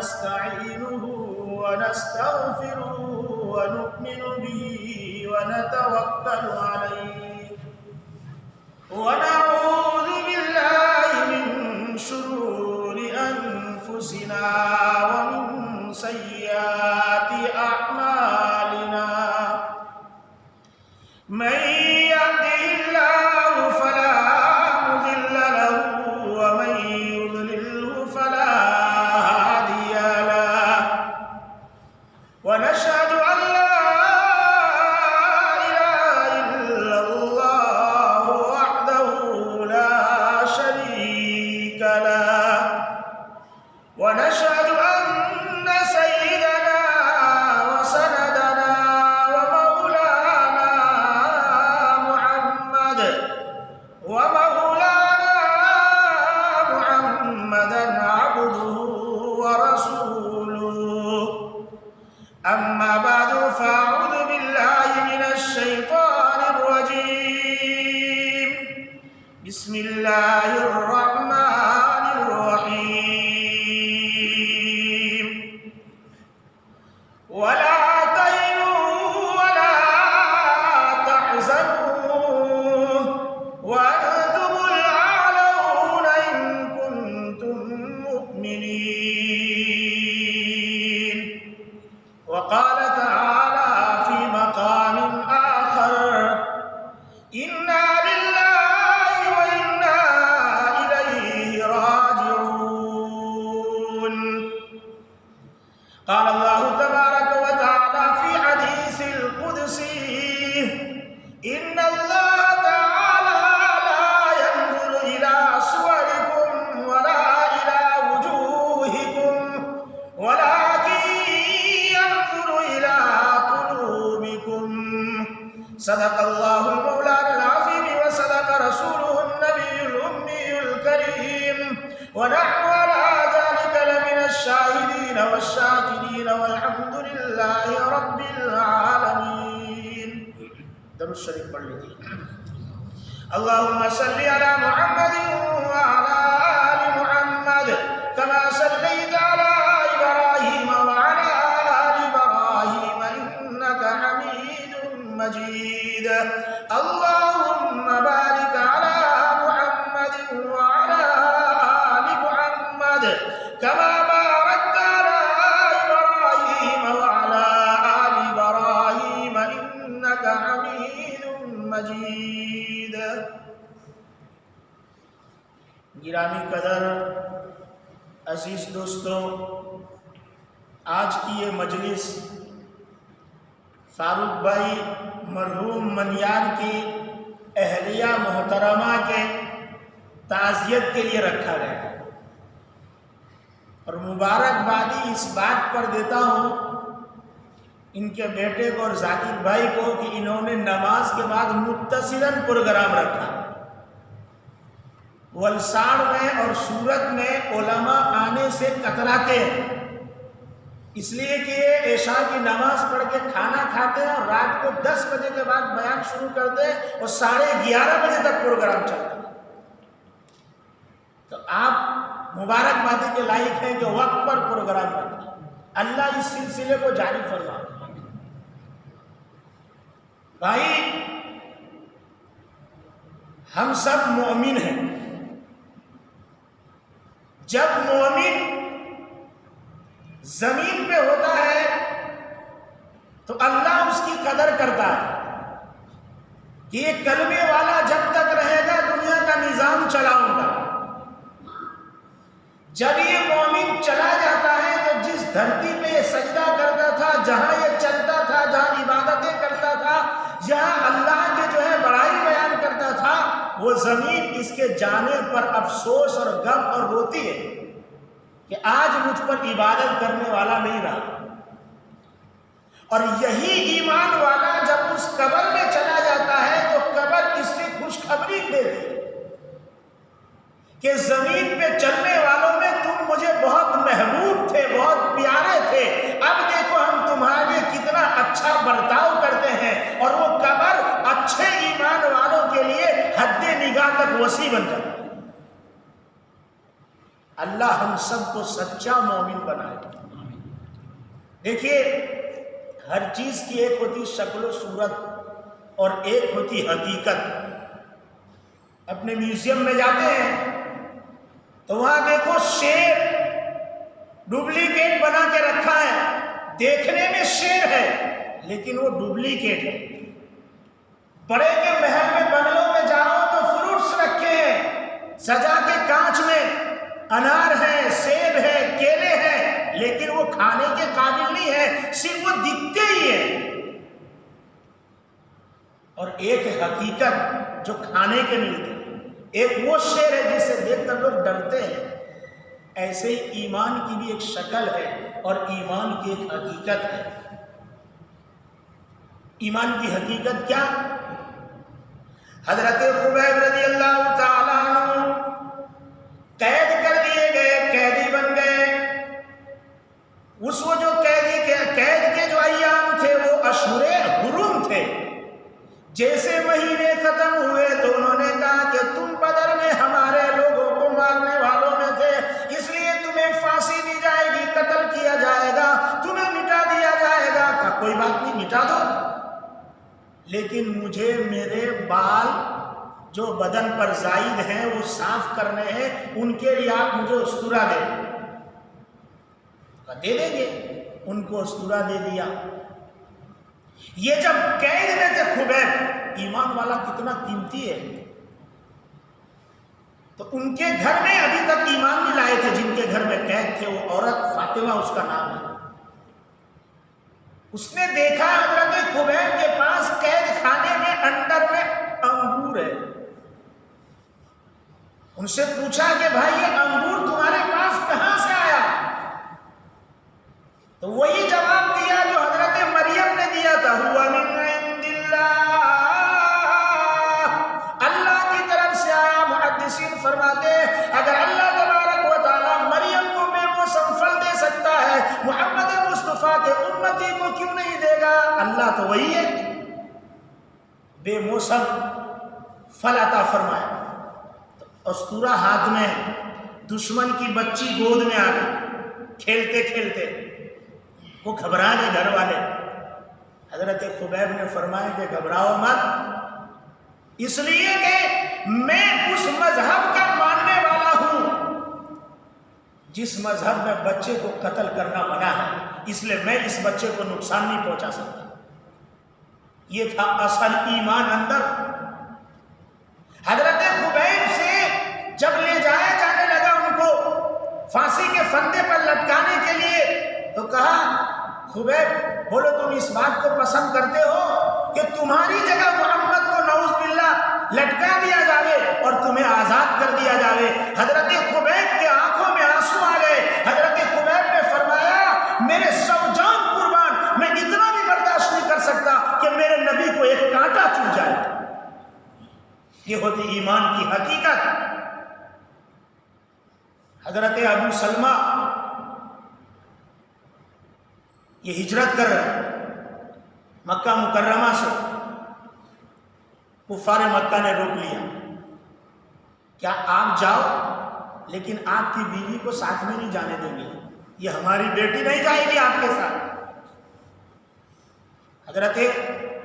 ونستعينه ونستغفره ونؤمن به ونتوكل عليه ونعوذ بالله من شرور أنفسنا ومن سيئات أعمالنا من يهده الله فلا مضل له ومن يضلله فلا هادي له ونشهد أن لا إله إلا الله وحده لا شريك له ونشهد أن سيدنا وسندنا ومولانا محمدا عبده ورسوله أما بعد فأعوذ بالله من الشيطان الرجيم بسم الله الرحمن الرحيم ولا تهنوا ولا تحزنوا وأنتم الأعلون إن كنتم مؤمنين وقال تعالى في مقام آخر إنا لله وإنا إليه راجعون قال الله تبارك وتعالى في حديث القدسي إن الله تعالى لا ينظر إلى صوركم ولا إلى وجوهكم ولكن ينظر إلى قلوبكم صدق الله المولانا العظيم وصدق رسوله النبي الأمي الكريم ونحن على ذلك لمن الشاهدين والشاكرين والحمد لله رب العالمين. درود شریف پڑھ لیجیے. اللهم صل على محمد وعلى آل محمد كما صليت على إبراهيم وعلى آل إبراهيم إنك حميد مجيد. اللهم بارك على محمد وعلى آل محمد كما باركت على إبراهيم وعلى آل إبراهيم إنك حميد مجيد. گرامی قدر عزیز دوستو، آج کی یہ مجلس فاروق بھائی مرحوم منیار کی اہلیہ محترمہ کے تعزیت کے لیے رکھا گیا ہے، اور مبارکبادی اس بات پر دیتا ہوں ان کے بیٹے کو اور ذاکر بھائی کو کہ انہوں نے نماز کے بعد متصلاً پروگرام رکھا. ولساڑ میں اور سورت میں علماء آنے سے کتراتے ہیں، اس لیے کہ یہ عشاء کی نماز پڑھ کے کھانا کھاتے ہیں اور رات کو 10 بجے کے بعد بیان شروع کرتے ہیں اور 11:30 بجے تک پروگرام چلتا ہے. تو آپ مبارکبادی کے لائق ہیں کہ وقت پر پروگرام رکھیں. اللہ اس سلسلے کو جاری فرما. بھائی، ہم سب مومن ہیں. جب مومن زمین پہ ہوتا ہے تو اللہ اس کی قدر کرتا ہے کہ یہ کلمے والا جب تک رہے گا دنیا کا نظام چلاؤں گا. جب یہ مومن چلا جاتا ہے تو جس دھرتی پہ یہ سجدہ کرتا تھا، جہاں یہ چلتا تھا، جہاں عبادتیں کرتا تھا، جہاں اللہ کے بڑائی بیان کرتا تھا، وہ زمین اس کے جانے پر افسوس اور غم اور روتی ہے کہ آج مجھ پر عبادت کرنے والا نہیں رہا. اور یہی ایمان والا جب اس قبر میں چلا جاتا ہے تو قبر اس سے خوشخبری دے دے کہ زمین پہ چلنے والوں میں تم مجھے بہت محبوب تھے، بہت پیارے تھے، اب دیکھو ہم تمہارے کتنا اچھا برتاؤ کرتے ہیں. اور وہ قبر اچھے ایمان والوں کے لیے حد نگاہ تک وسیع بن جاتی ہے. اللہ ہم سب کو سچا مومن بنائے۔ دیکھیے، ہر چیز کی ایک ہوتی شکل و صورت اور ایک ہوتی حقیقت۔ اپنے میوزیم میں جاتے ہیں تو وہاں دیکھو شیر ڈپلیکیٹ بنا کے رکھا ہے، دیکھنے میں شیر ہے لیکن وہ ڈپلیکیٹ ہے۔ بڑے کے محل میں بنگلوں میں جاؤ تو فروٹس رکھے ہیں سجا کے کانچ میں، انار ہے، سیب ہے، کیلے ہیں، لیکن وہ کھانے کے قابل نہیں ہے، صرف وہ دکھتے ہی ہیں۔ اور ایک حقیقت جو کھانے کے ملتے ہیں، ایک وہ شیر ہے جسے دیکھ کر لوگ ڈرتے ہیں۔ ایسے ہی ایمان کی بھی ایک شکل ہے اور ایمان کی ایک حقیقت ہے۔ ایمان کی حقیقت کیا؟ حضرت خبیب رضی اللہ تعالیٰ عنہ قید کر دیے گئے، قیدی بن گئے۔ وہ جو قید کے جو ایام تھے وہ اشہر حرم تھے۔ جیسے مہینے ختم ہوئے تو انہوں نے کہا کہ تم بدر میں ہمارے لوگوں کو مارنے والوں میں تھے، اس لیے تمہیں پھانسی دی جائے گی، قتل کیا جائے گا، تمہیں مٹا دیا جائے گا۔ کہا کوئی بات نہیں، مٹا دو، لیکن مجھے میرے بال جو بدن پر زائد ہیں وہ صاف کرنے ہیں، ان کے لیے آپ مجھے استورا دے دیں۔ دے دیں گے، ان کو استورا دے دیا۔ یہ جب قید میں تھے خبیب، ایمان والا کتنا قیمتی ہے، تو ان کے گھر میں ابھی تک ایمان نہیں لائے تھے جن کے گھر میں قید تھے، وہ عورت فاطمہ اس کا نام ہے۔ اس نے دیکھا حضرت خبیب کے پاس قید خانے میں اندر میں انگور ہے۔ ان سے پوچھا کہ بھائی یہ انگور تمہارے پاس کہاں سے آیا؟ تو وہی جواب دیا جو حضرت مریم نے دیا تھا، ہوا من عند اللہ، اللہ کی طرف سے آیا۔ محدثین فرماتے اگر اللہ تبارک و تعالی مریم کو بے موسم پھل دے سکتا ہے، محمد مصطفیٰ کے امتی کو کیوں نہیں دے گا؟ اللہ تو وہی ہے، بے موسم پھل عطا فرمایا۔ استورا ہاتھ میں، دشمن کی بچی گود میں آ گئی، کھیلتے کھیلتے وہ گھبرا گئے گھر والے۔ حضرت خبیب نے فرمایا کہ گھبراؤ مت، اس لیے کہ میں اس مذہب کا ماننے والا ہوں جس مذہب میں بچے کو قتل کرنا منع ہے، اس لیے میں اس بچے کو نقصان نہیں پہنچا سکتا۔ یہ تھا اصل ایمان اندر۔ حضرت خبیب سے جب لے جایا جانے لگا ان کو پھانسی کے پھندے پر لٹکانے کے لیے، تو کہا خبیب بولو تم اس بات کو پسند کرتے ہو کہ تمہاری جگہ محمد کو نعوذ باللہ لٹکا دیا جاوے اور تمہیں آزاد کر دیا جاوے؟ حضرت خبیب کے آنکھوں میں آنسو آ گئے۔ حضرت خبیب نے فرمایا میرے سو جان قربان، میں اتنا بھی برداشت نہیں کر سکتا کہ میرے نبی کو ایک کانٹا چبھ جائے۔ یہ ہوتی ایمان کی حقیقت۔ حضرت ابو سلمہ یہ ہجرت کر رہے مکہ مکرمہ سے، کفار مکہ نے روک لیا، کیا آپ جاؤ لیکن آپ کی بیوی کو ساتھ میں نہیں جانے دیں گے، یہ ہماری بیٹی نہیں جائے گی آپ کے ساتھ۔ حضرت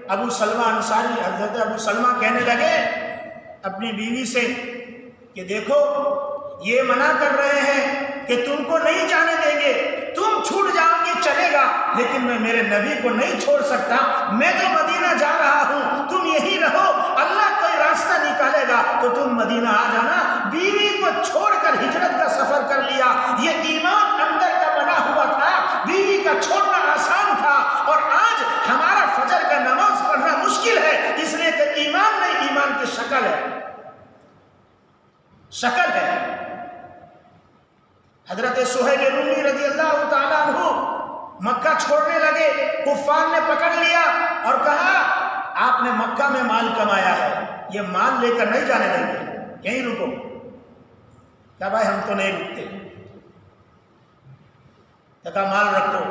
ابو سلمہ انصاری، حضرت ابو سلمہ کہنے لگے اپنی بیوی سے کہ دیکھو یہ منع کر رہے ہیں کہ تم کو نہیں جانے دیں گے، تم چھوٹ جاؤ گی چلے گا، لیکن میں میرے نبی کو نہیں چھوڑ سکتا، میں تو مدینہ جا رہا ہوں، تم یہی رہو، اللہ کوئی راستہ نکالے گا تو تم مدینہ آ جانا۔ بیوی کو چھوڑ کر ہجرت کا سفر کر لیا۔ یہ ایمان اندر کا بنا ہوا تھا، بیوی کا چھوڑنا آسان تھا، اور آج ہمارا فجر کا نماز پڑھنا مشکل ہے، اس لیے کہ ایمان نہیں، ایمان کی شکل ہے، شکل ہے۔ حضرت صہیب رومی رضی اللہ تعالیٰ عنہ مکہ چھوڑنے لگے، کفار نے پکڑ لیا اور کہا آپ نے مکہ میں مال کمایا ہے، یہ مال لے کر نہیں جانے دیں گے، یہیں رکو۔ کیا بھائی ہم تو نہیں رکتے، کہا مال رکھو،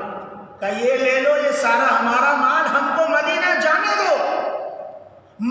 کہا یہ لے لو، یہ سارا ہمارا مال، ہم کو مدینہ جانے دو۔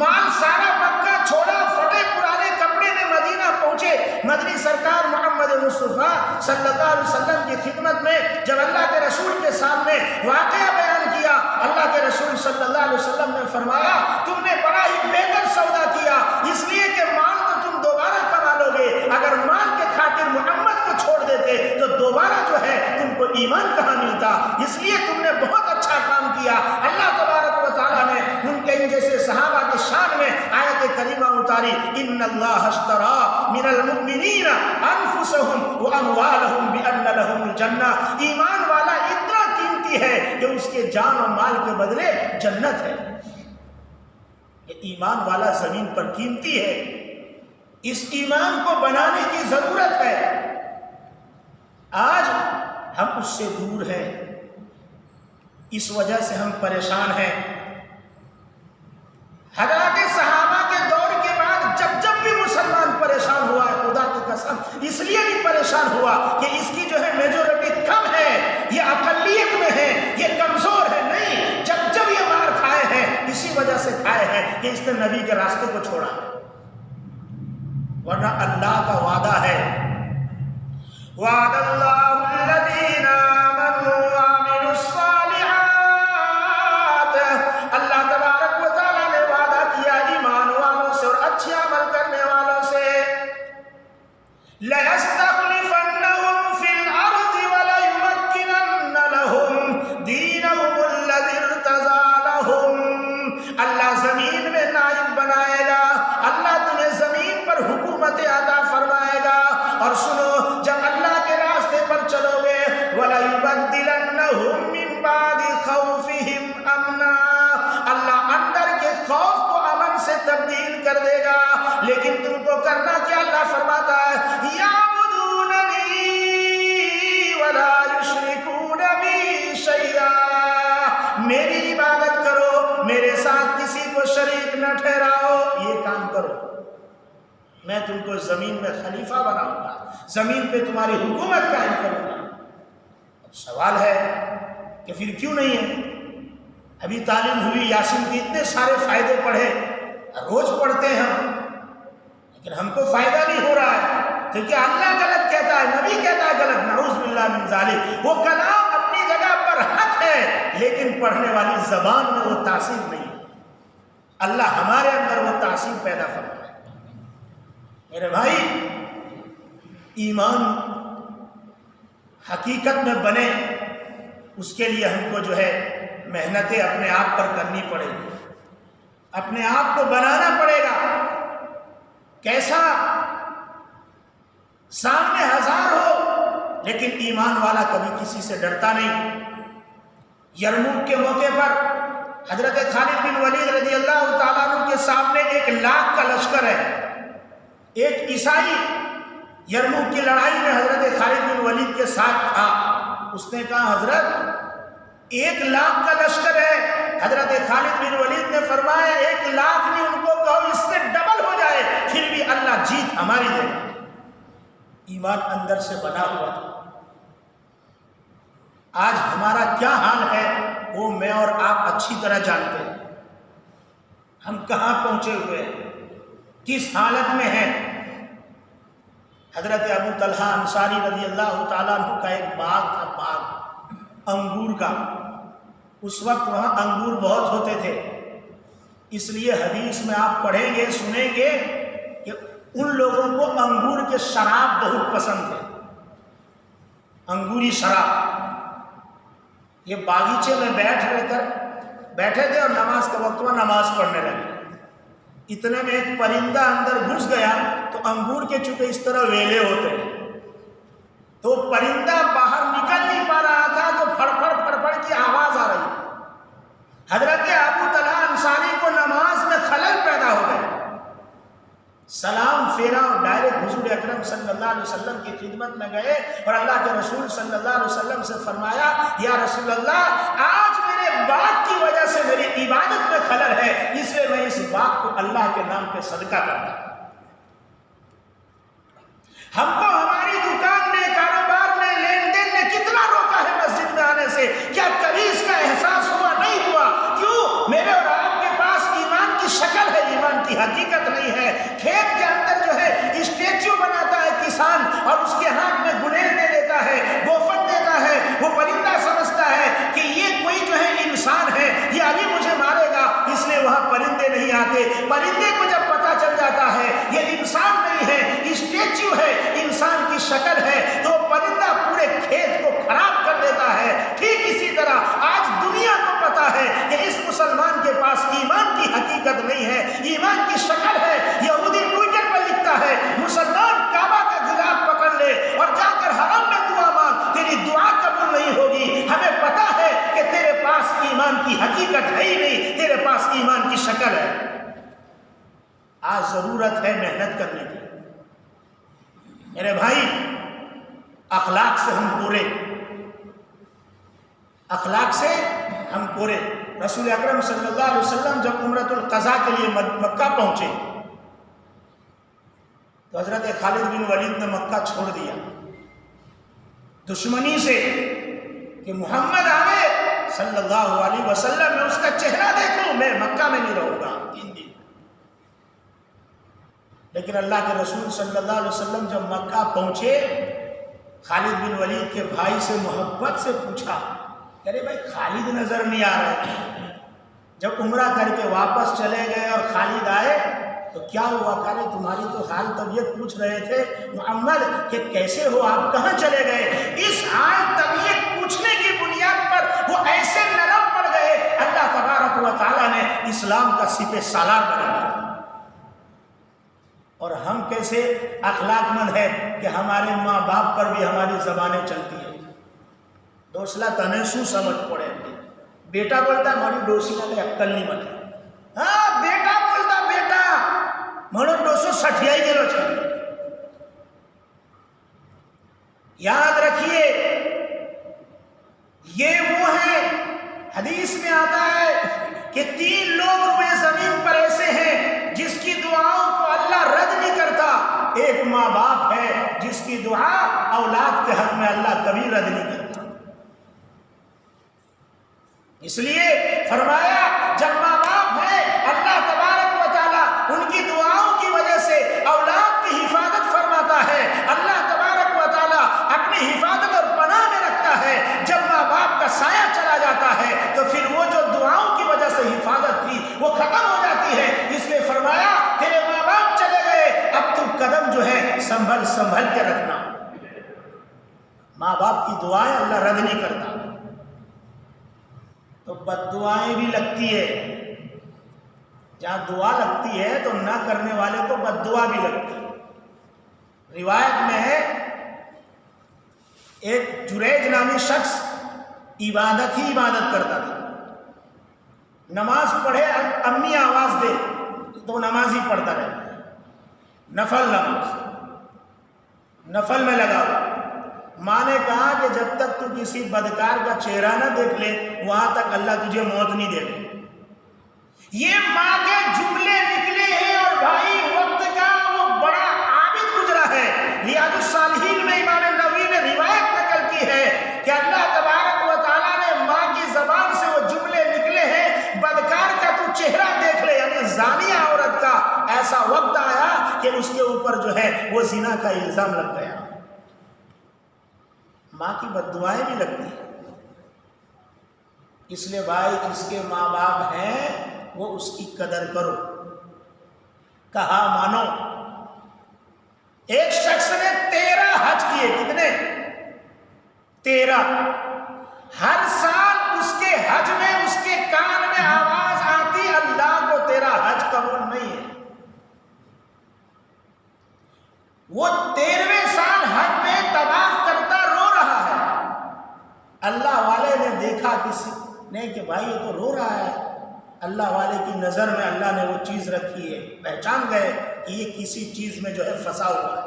مال سارا مکہ چھوڑا، پھٹے پرانے کپڑے میں مدینہ پہنچے مدنی سرکار محمد مصطفیٰ صلی اللہ علیہ وسلم کی خدمت میں جب اللہ کے رسول کے سامنے واقعہ بیان کیا، اللہ کے رسول صلی اللہ علیہ وسلم نے فرمایا تم نے بڑا ہی بہتر سودا کیا، اس لیے کہ مال تو تم دوبارہ کما لو گے، اگر مال کے خاطر محمد کو چھوڑ دیتے تو دوبارہ جو ہے تم کو ایمان کہاں ملتا، اس لیے تم نے بہت اچھا کام کیا۔ اللہ تبارک و تعالیٰ نے ان کے جیسے صحابہ کے شان میں آیت کریمہ اتاری، ان اللہ اشترى من المؤمنین انفسهم واموالهم بان لهم الجنہ، ایمان والا اتنا قیمتی ہے کہ اس کے جان و مال کے بدلے جنت ہے۔ یہ ایمان والا زمین پر قیمتی ہے، اس ایمان کو بنانے کی ضرورت ہے۔ آج ہم اس سے دور ہیں، اس وجہ سے ہم پریشان ہیں۔ حضرات صحابہ کے دور کے بعد جب بھی مسلمان پریشان ہوا ہے، خدا کی قسم اس لیے بھی پریشان ہوا کہ اس کی جو ہے میجورٹی کم ہے، یہ اقلیت میں ہے، یہ کمزور ہے، نہیں، جب یہ مار کھائے ہیں اسی وجہ سے کھائے ہیں کہ اس نے نبی کے راستے کو چھوڑا، ورنہ اللہ کا وعدہ ہے، وعد اللہ الذین آمنوا وعملوا الصالحات، اللہ تبارک و تعالیٰ نے وعدہ کیا ایمان والوں سے اور اچھے عمل کرنے والوں سے، لَيَسْتَخْلِفَنَّهُمْ فِي الْأَرْضِ وَلَيُمَكِّنَنَّ لَهُمْ دِينَهُمُ الَّذِي ارْتَضَىٰ لَهُمْ، اللہ زمین میں نائب بنائے گا، اللہ تمہیں زمین پر حکومت عطا فرمائے گا، اور سنو جب اللہ کے راستے پر چلو گے، وَلَيُبَدِّلَنَّهُمْ مِنْ بَعْدِ خَوْفِهِمْ أَمْنًا، اللہ اندر کے خوف کو امن سے تبدیل کر دے گا، لیکن تم کو کرنا کیا؟ اللہ فرماتا ہے یعبدوننی ولا یشرکون بی شیئا، میری عبادت کرو، میرے ساتھ کسی کو شریک نہ ٹھہراؤ، یہ کام کرو، میں تم کو زمین میں خلیفہ بناؤں گا، زمین پہ تمہاری حکومت قائم کروں گا۔ اب سوال ہے کہ پھر کیوں نہیں ہے؟ ابھی تعلیم ہوئی، یاسین کے اتنے سارے فائدے پڑھے، روز پڑھتے ہیں ہم، لیکن ہم کو فائدہ نہیں ہو رہا ہے، کیونکہ اللہ غلط کہتا ہے، نبی کہتا ہے غلط، نعوذ باللہ من ذالک، وہ کلام اپنی جگہ پر حق ہے لیکن پڑھنے والی زبان میں وہ تاثیر نہیں ہے۔ اللہ ہمارے اندر وہ تاثیر پیدا فرمائے۔ میرے بھائی، ایمان حقیقت میں بنے اس کے لیے ہم کو جو ہے محنتیں اپنے آپ پر کرنی پڑے گی، اپنے آپ کو بنانا پڑے گا۔ کیسا؟ سامنے ہزار ہو لیکن ایمان والا کبھی کسی سے ڈرتا نہیں۔ یرموک کے موقع پر حضرت خالد بن ولید رضی اللہ تعالیٰ عنہ کے سامنے 1,00,000 کا لشکر ہے، ایک عیسائی یرموک کی لڑائی میں حضرت خالد بن ولید کے ساتھ تھا، اس نے کہا حضرت 1,00,000 کا لشکر ہے، حضرت خالد بن ولید نے فرمایا 1,00,000 نہیں، ان کو کہو اس سے ڈبل ہو جائے پھر بھی اللہ جیت ہماری دے گا۔ ایمان اندر سے بنا ہوا تھا۔ آج ہمارا کیا حال ہے وہ میں اور آپ اچھی طرح جانتے ہیں، ہم کہاں پہنچے ہوئے ہیں، کس حالت میں ہیں۔ حضرت ابو طلحہ انصاری رضی اللہ تعالیٰ عنہ کا ایک باغ تھا، باغ انگور کا، اس وقت وہاں انگور بہت ہوتے تھے، اس لیے حدیث میں آپ پڑھیں گے سنیں گے کہ ان لوگوں کو انگور کے شراب بہت پسند ہے، انگوری شراب۔ یہ باغیچے میں بیٹھے تھے اور نماز کے وقت میں نماز پڑھنے لگے، اتنے میں ایک پرندہ اندر گھس گیا، تو انگور کے چونکہ اس طرح ویلے ہوتے ہیں، تو پرندہ باہر نکل نہیں پا رہا تھا، تو پھڑ پھڑ کی آواز آ رہی تھی۔ حضرت ابو طلحہ انصاری کو نماز میں خلل پیدا ہو گئے، سلام پھیرا اور ڈائریکٹ حضور اکرم صلی اللہ علیہ وسلم کی خدمت میں گئے اور اللہ کے رسول صلی اللہ علیہ وسلم سے فرمایا یا رسول اللہ، آج میرے باغ کی وجہ سے میری عبادت میں خلل ہے، اس لیے میں اس باغ کو اللہ کے نام پہ صدقہ کرتا ہوں۔ ہم کو ہماری دکان نے، کاروبار نے، لین دین نے کتنا روکا ہے مسجد میں آنے سے، کیا کبھی اس کا احساس ہوا؟ نہیں ہوا۔ کیوں؟ میرے اور آپ کے پاس ایمان کی شکل ہے، ایمان کی حقیقت نہیں ہے۔ کھیت کے اندر جو ہے اسٹیچو پرندے کو جب پتہ چل جاتا ہے یہ انسان نہیں ہے، اسٹیچو ہے، انسان کی شکل ہے، تو پرندہ پورے کھیت کو خراب کر دیتا ہے۔ ٹھیک اسی طرح آج دنیا کو پتا ہے کہ اس مسلمان کے پاس ایمان کی حقیقت نہیں ہے، ایمان کی شکل ہے۔ یہودی ٹویٹر پر لکھتا ہے مسلمان کعبہ کا گلاف پکڑ لے اور جا کر حرم میں دعا مانگ، تیری دعا قبول نہیں ہوگی۔ ہمیں پتا ہے کہ تیرے پاس ایمان کی حقیقت ہے ہی نہیں، تیرے پاس ایمان کی شکل ہے۔ آج ضرورت ہے محنت کرنے کی میرے بھائی، اخلاق سے ہم پورے، اخلاق سے ہم پورے۔ رسول اکرم صلی اللہ علیہ وسلم جب عمرۃ القضاء کے لیے مکہ پہنچے تو حضرت خالد بن ولید نے مکہ چھوڑ دیا دشمنی سے کہ محمد آئے صلی اللہ علیہ وسلم، میں اس کا چہرہ دیکھوں، میں مکہ میں نہیں رہوں گا 3 دن۔ لیکن اللہ کے رسول صلی اللہ علیہ وسلم جب مکہ پہنچے، خالد بن ولید کے بھائی سے محبت سے پوچھا، ارے بھائی خالد نظر نہیں آ رہے۔ جب عمرہ کر کے واپس چلے گئے اور خالد آئے تو کیا ہوا؟ کہا تمہاری تو حال طبیعت پوچھ رہے تھے محمد کہ کیسے ہو، آپ کہاں چلے گئے؟ اس حال طبیعت پوچھنے کی بنیاد پر وہ ایسے نرم پڑ گئے، اللہ تبارک و تعالیٰ نے اسلام کا سپہ سالار بنا دیا۔ اور ہم کیسے اخلاق مند ہیں کہ ہمارے ماں باپ پر بھی ہماری زبانیں چلتی ہیں۔ دوسلا تنے سو سمجھ پڑے، بیٹا بولتا ہماری ڈوسی نہ عقل نہیں بنے، ہاں بیٹا بولتا بیٹا مانو 260 کلو چاہیے۔ یاد رکھیے یہ وہ ہے، حدیث میں آتا ہے کہ 3 لوگ روئے زمین پر ایسے ہیں جس کی دعاؤں کو اللہ رد نہیں کرتا۔ ایک ماں باپ ہے جس کی دعا اولاد کے حق میں اللہ کبھی رد نہیں کرتا۔ اس لیے فرمایا جب ماں باپ ہے اللہ تبارک و تعالیٰ ان کی دعاؤں کی وجہ سے اولاد کی حفاظت فرماتا ہے، اللہ تبارک و تعالیٰ اپنی حفاظت اور پناہ میں رکھتا ہے۔ جب ماں باپ کا سایہ چلا جاتا ہے تو پھر وہ جو دعاؤں کی وجہ سے حفاظت تھی وہ ختم ہو جاتی ہے۔ اس لیے فرمایا تیرے ماں باپ چلے گئے، اب تو قدم جو ہے سنبھل کے رکھنا۔ ماں باپ کی دعائیں اللہ رد نہیں کرتا، تو بد دعائیں بھی لگتی ہے۔ جہاں دعا لگتی ہے تو نہ کرنے والے کو بد دعا بھی لگتی ہے۔ روایت میں ہے ایک جریج نامی شخص عبادت ہی عبادت کرتا تھا، نماز پڑھے امی آواز دے تو نماز ہی پڑھتا رہتا ہے، نفل نماز، نفل میں لگا ہوا۔ ماں نے کہا کہ جب تک تو کسی بدکار کا چہرہ نہ دیکھ لے وہاں تک اللہ تجھے موت نہیں دے گا۔ یہ ماں کے جملے نکلے ہیں اور بھائی وقت کا وہ بڑا عابد گزرا ہے۔ ریاض الصالحین میں امام نووی نے روایت نقل کی ہے کہ اللہ تبارک و تعالیٰ نے ماں کی زبان سے وہ جملے نکلے ہیں، بدکار کا تو چہرہ دیکھ لے، یعنی زانیہ عورت کا ایسا وقت آیا کہ اس کے اوپر جو ہے وہ زنا کا الزام لگ گیا۔ ماں کی بد دعائیں بھی لگتی ہیں، اس لیے بھائی جس کے ماں باپ ہیں وہ اس کی قدر کرو، کہا مانو۔ ایک شخص نے 13 حج کیے، کتنے؟ 13۔ ہر سال اس کے حج میں اس کے کان میں آواز آتی اللہ کو تیرا حج قبول نہیں ہے۔ وہ 13ویں سال حج میں طواف کرتا رو رہا ہے۔ اللہ والے نے دیکھا کسی نے کہ بھائی یہ تو رو رہا ہے، اللہ والے کی نظر میں اللہ نے وہ چیز رکھی ہے، پہچان گئے کہ یہ کسی چیز میں جو ہے پھنسا ہوا ہے۔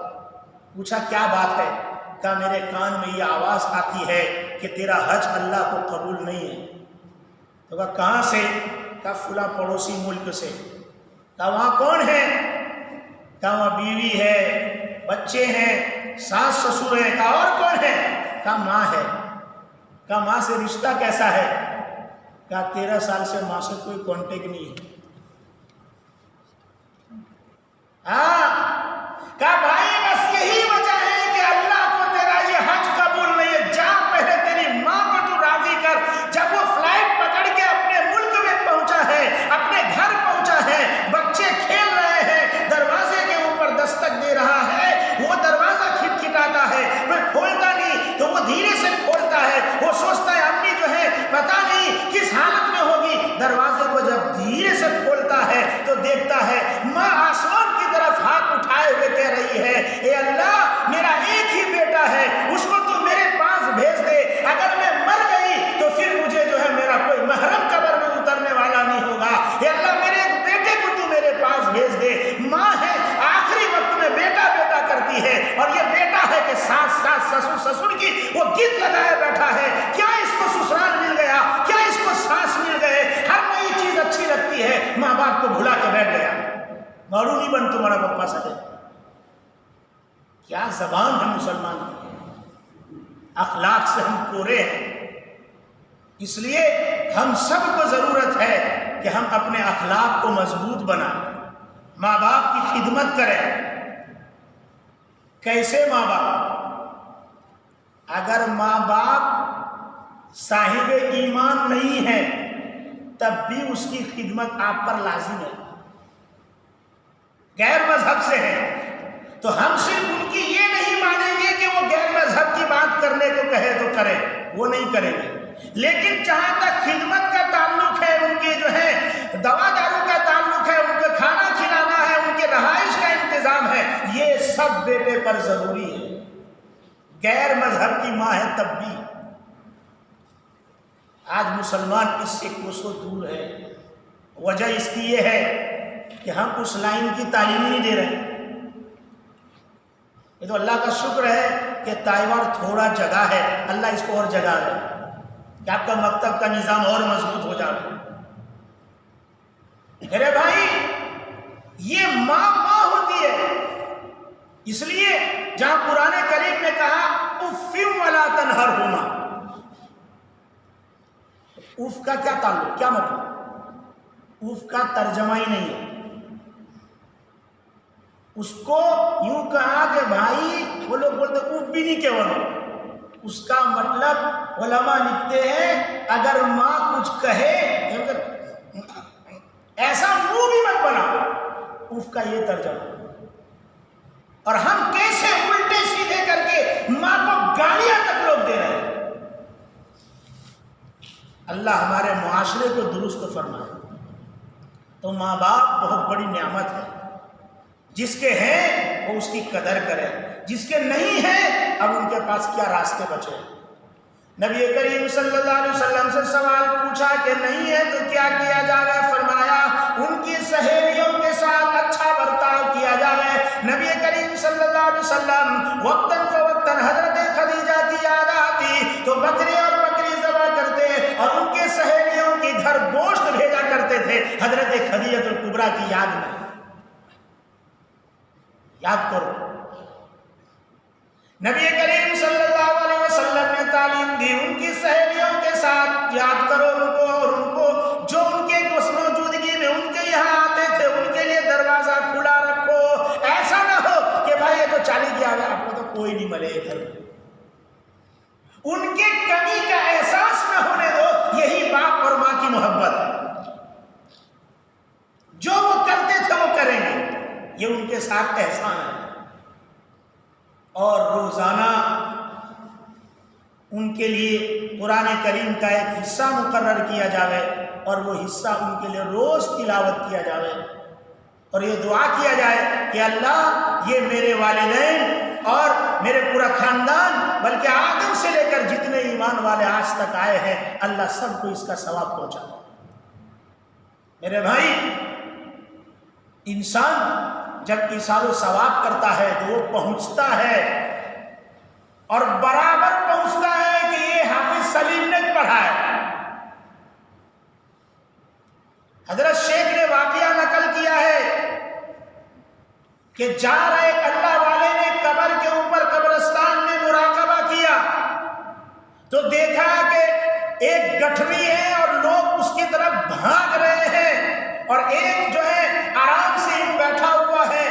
پوچھا کیا بات ہے؟ کہا میرے کان میں یہ آواز آتی ہے کہ تیرا حج اللہ کو قبول نہیں ہے۔ تو کہا کہاں سے؟ کہا فلاں پڑوسی ملک سے۔ کہا وہاں کون ہے؟ کہا وہاں بیوی ہے، بچے ہیں، ساس سسر ہیں۔ کہا اور کون ہے؟ کہا ماں ہے۔ کہا ماں سے رشتہ کیسا ہے؟ کہا 13 سال سے ماں سے کوئی کانٹیکٹ نہیں ہے۔ ہاں، کہا بھائی بس یہی وجہ ہے کہ اللہ کو تیرا یہ حج قبول نہیں ہے۔ جا پہلے تیری ماں کو تو راضی کر۔ جب وہ فلائٹ پکڑ کے اپنے ملک میں پہنچا ہے، اپنے گھر پہنچا ہے، بچے دیکھتا ہے، ماں آسمان کی طرف ہاتھ اٹھائے ہوئے کہہ رہی ہے اے اللہ میرا ایک ہی بیٹا ہے، اس کو تو میرے پاس بھیج دے، اگر میں مر گئی تو پھر مجھے جو ہے میرا کوئی محرم قبر میں اترنے والا نہیں ہوگا، اے اللہ میرے ایک بیٹے کو تو میرے پاس بھیج دے۔ ماں ہے آخری وقت میں بیٹا بیٹا کرتی ہے، اور یہ بیٹا ہے کہ ساس ساس سسر سسر کی وہ گیت لگائے بیٹھا ہے، کیا اس کو سسرال مل گیا، کیا اس کو ساس مل گئے، ہر نئی چیز اچھی لگتی ہے، ماں باپ کو بھلا کے بیٹھ گیا، مارو نہیں بن تمہارا پپا سکے۔ کیا زبان ہے مسلمان کی، اخلاق سے ہم کورے ہیں، اس لیے ہم سب کو ضرورت ہے کہ ہم اپنے اخلاق کو مضبوط بنائیں، ماں باپ کی خدمت کریں۔ کیسے ماں باپ؟ اگر ماں باپ صاحب ایمان نہیں ہے تب بھی اس کی خدمت آپ پر لازم ہے، غیر مذہب سے ہے تو ہم صرف ان کی یہ نہیں مانیں گے کہ وہ غیر مذہب کی بات کرنے کو کہے تو کرے، وہ نہیں کریں گے، لیکن جہاں تک خدمت کا تعلق ہے، ان کے جو ہے دوا دارو کا تعلق ہے، ان کو کھانا کھلانا ہے، ان کے رہائش کا انتظام ہے، یہ سب بیٹے پر ضروری ہے، غیر مذہب کی ماں ہے تب بھی۔ آج مسلمان اس سے کوسوں دور ہے، وجہ اس کی یہ ہے کہ ہم اس لائن کی تعلیم ہی نہیں دے رہے۔ یہ تو اللہ کا شکر ہے کہ تائیوان تھوڑا جگہ ہے، اللہ اس کو اور جگہ دے کہ آپ کا مکتب کا نظام اور مضبوط ہو جائے۔ میرے بھائی یہ ماں ماں ہوتی ہے، اس لیے جہاں قرآن کریم نے کہا اف ولا تنہرہما، اف کا کیا تعلق، کیا مطلب؟ اف کا ترجمہ ہی نہیں ہے، اس کو یوں کہا کہ بھائی وہ لوگ بولتے اف بھی نہیں کہو، اس کا مطلب علماء لکھتے ہیں اگر ماں کچھ کہے ایسا منہ بھی مت بنا، اف کا یہ ترجمہ۔ اور ہم کیسے الٹے سیدھے کر کے ماں کو گالیاں تک لوگ دے رہے ہیں۔ اللہ ہمارے معاشرے کو درست فرمائے۔ تو ماں باپ بہت بڑی نعمت ہے، جس کے ہیں وہ اس کی قدر کرے، جس کے نہیں ہیں اب ان کے پاس کیا راستے بچے۔ نبی کریم صلی اللہ علیہ وسلم سے سوال پوچھا کہ نہیں ہے تو کیا کیا جائے، فرمایا ان کی سہیلیوں کے ساتھ اچھا برتاؤ کیا جائے۔ نبی کریم صلی اللہ علیہ وسلم وقتاً فوقتاً حضرت خدیجہ کی یاد آتی تو بکری اور بکری ذبح کرتے اور ان کے سہیلیوں کے گھر گوشت بھیجا کرتے تھے حضرت خدیجہ الکبریٰ کی یاد میں۔ یاد کرو، نبی کریم صلی اللہ علیہ وسلم نے تعلیم دی ان کی سہیلیوں کے ساتھ یاد کرو ان کو، اور ان کو جو ان کے موجودگی میں ان کے یہاں آتے تھے ان کے لیے دروازہ کھلا رکھو، ایسا نہ ہو کہ بھائی یہ تو چالی گیا ہے آپ کو تو کوئی نہیں ملے گھر میں، ان کے کمی کا احساس نہ ہونے دو۔ یہی باپ اور ماں کی محبت ہے، جو وہ کرتے تھے وہ کریں گے، یہ ان کے ساتھ احسان ہے۔ اور روزانہ ان کے لیے قرآن کریم کا ایک حصہ مقرر کیا جاوے اور وہ حصہ ان کے لیے روز تلاوت کیا جاوے، اور یہ دعا کیا جائے کہ اللہ یہ میرے والدین اور میرے پورا خاندان بلکہ آدم سے لے کر جتنے ایمان والے آج تک آئے ہیں اللہ سب کو اس کا ثواب پہنچا۔ میرے بھائی انسان جب ایثار و ثواب کرتا ہے تو وہ پہنچتا ہے اور برابر پہنچتا ہے کہ یہ حافظ سلیم نے پڑھا ہے۔ حضرت شیخ نے واقعہ نقل کیا ہے کہ جا رہے ایک اللہ والے نے قبر کے اوپر قبرستان میں مراقبہ کیا تو دیکھا کہ ایک گٹھری ہے اور لوگ اس کی طرف بھاگ رہے ہیں اور ایک جو ہے آرام سے یوں بیٹھا ہوا ہے۔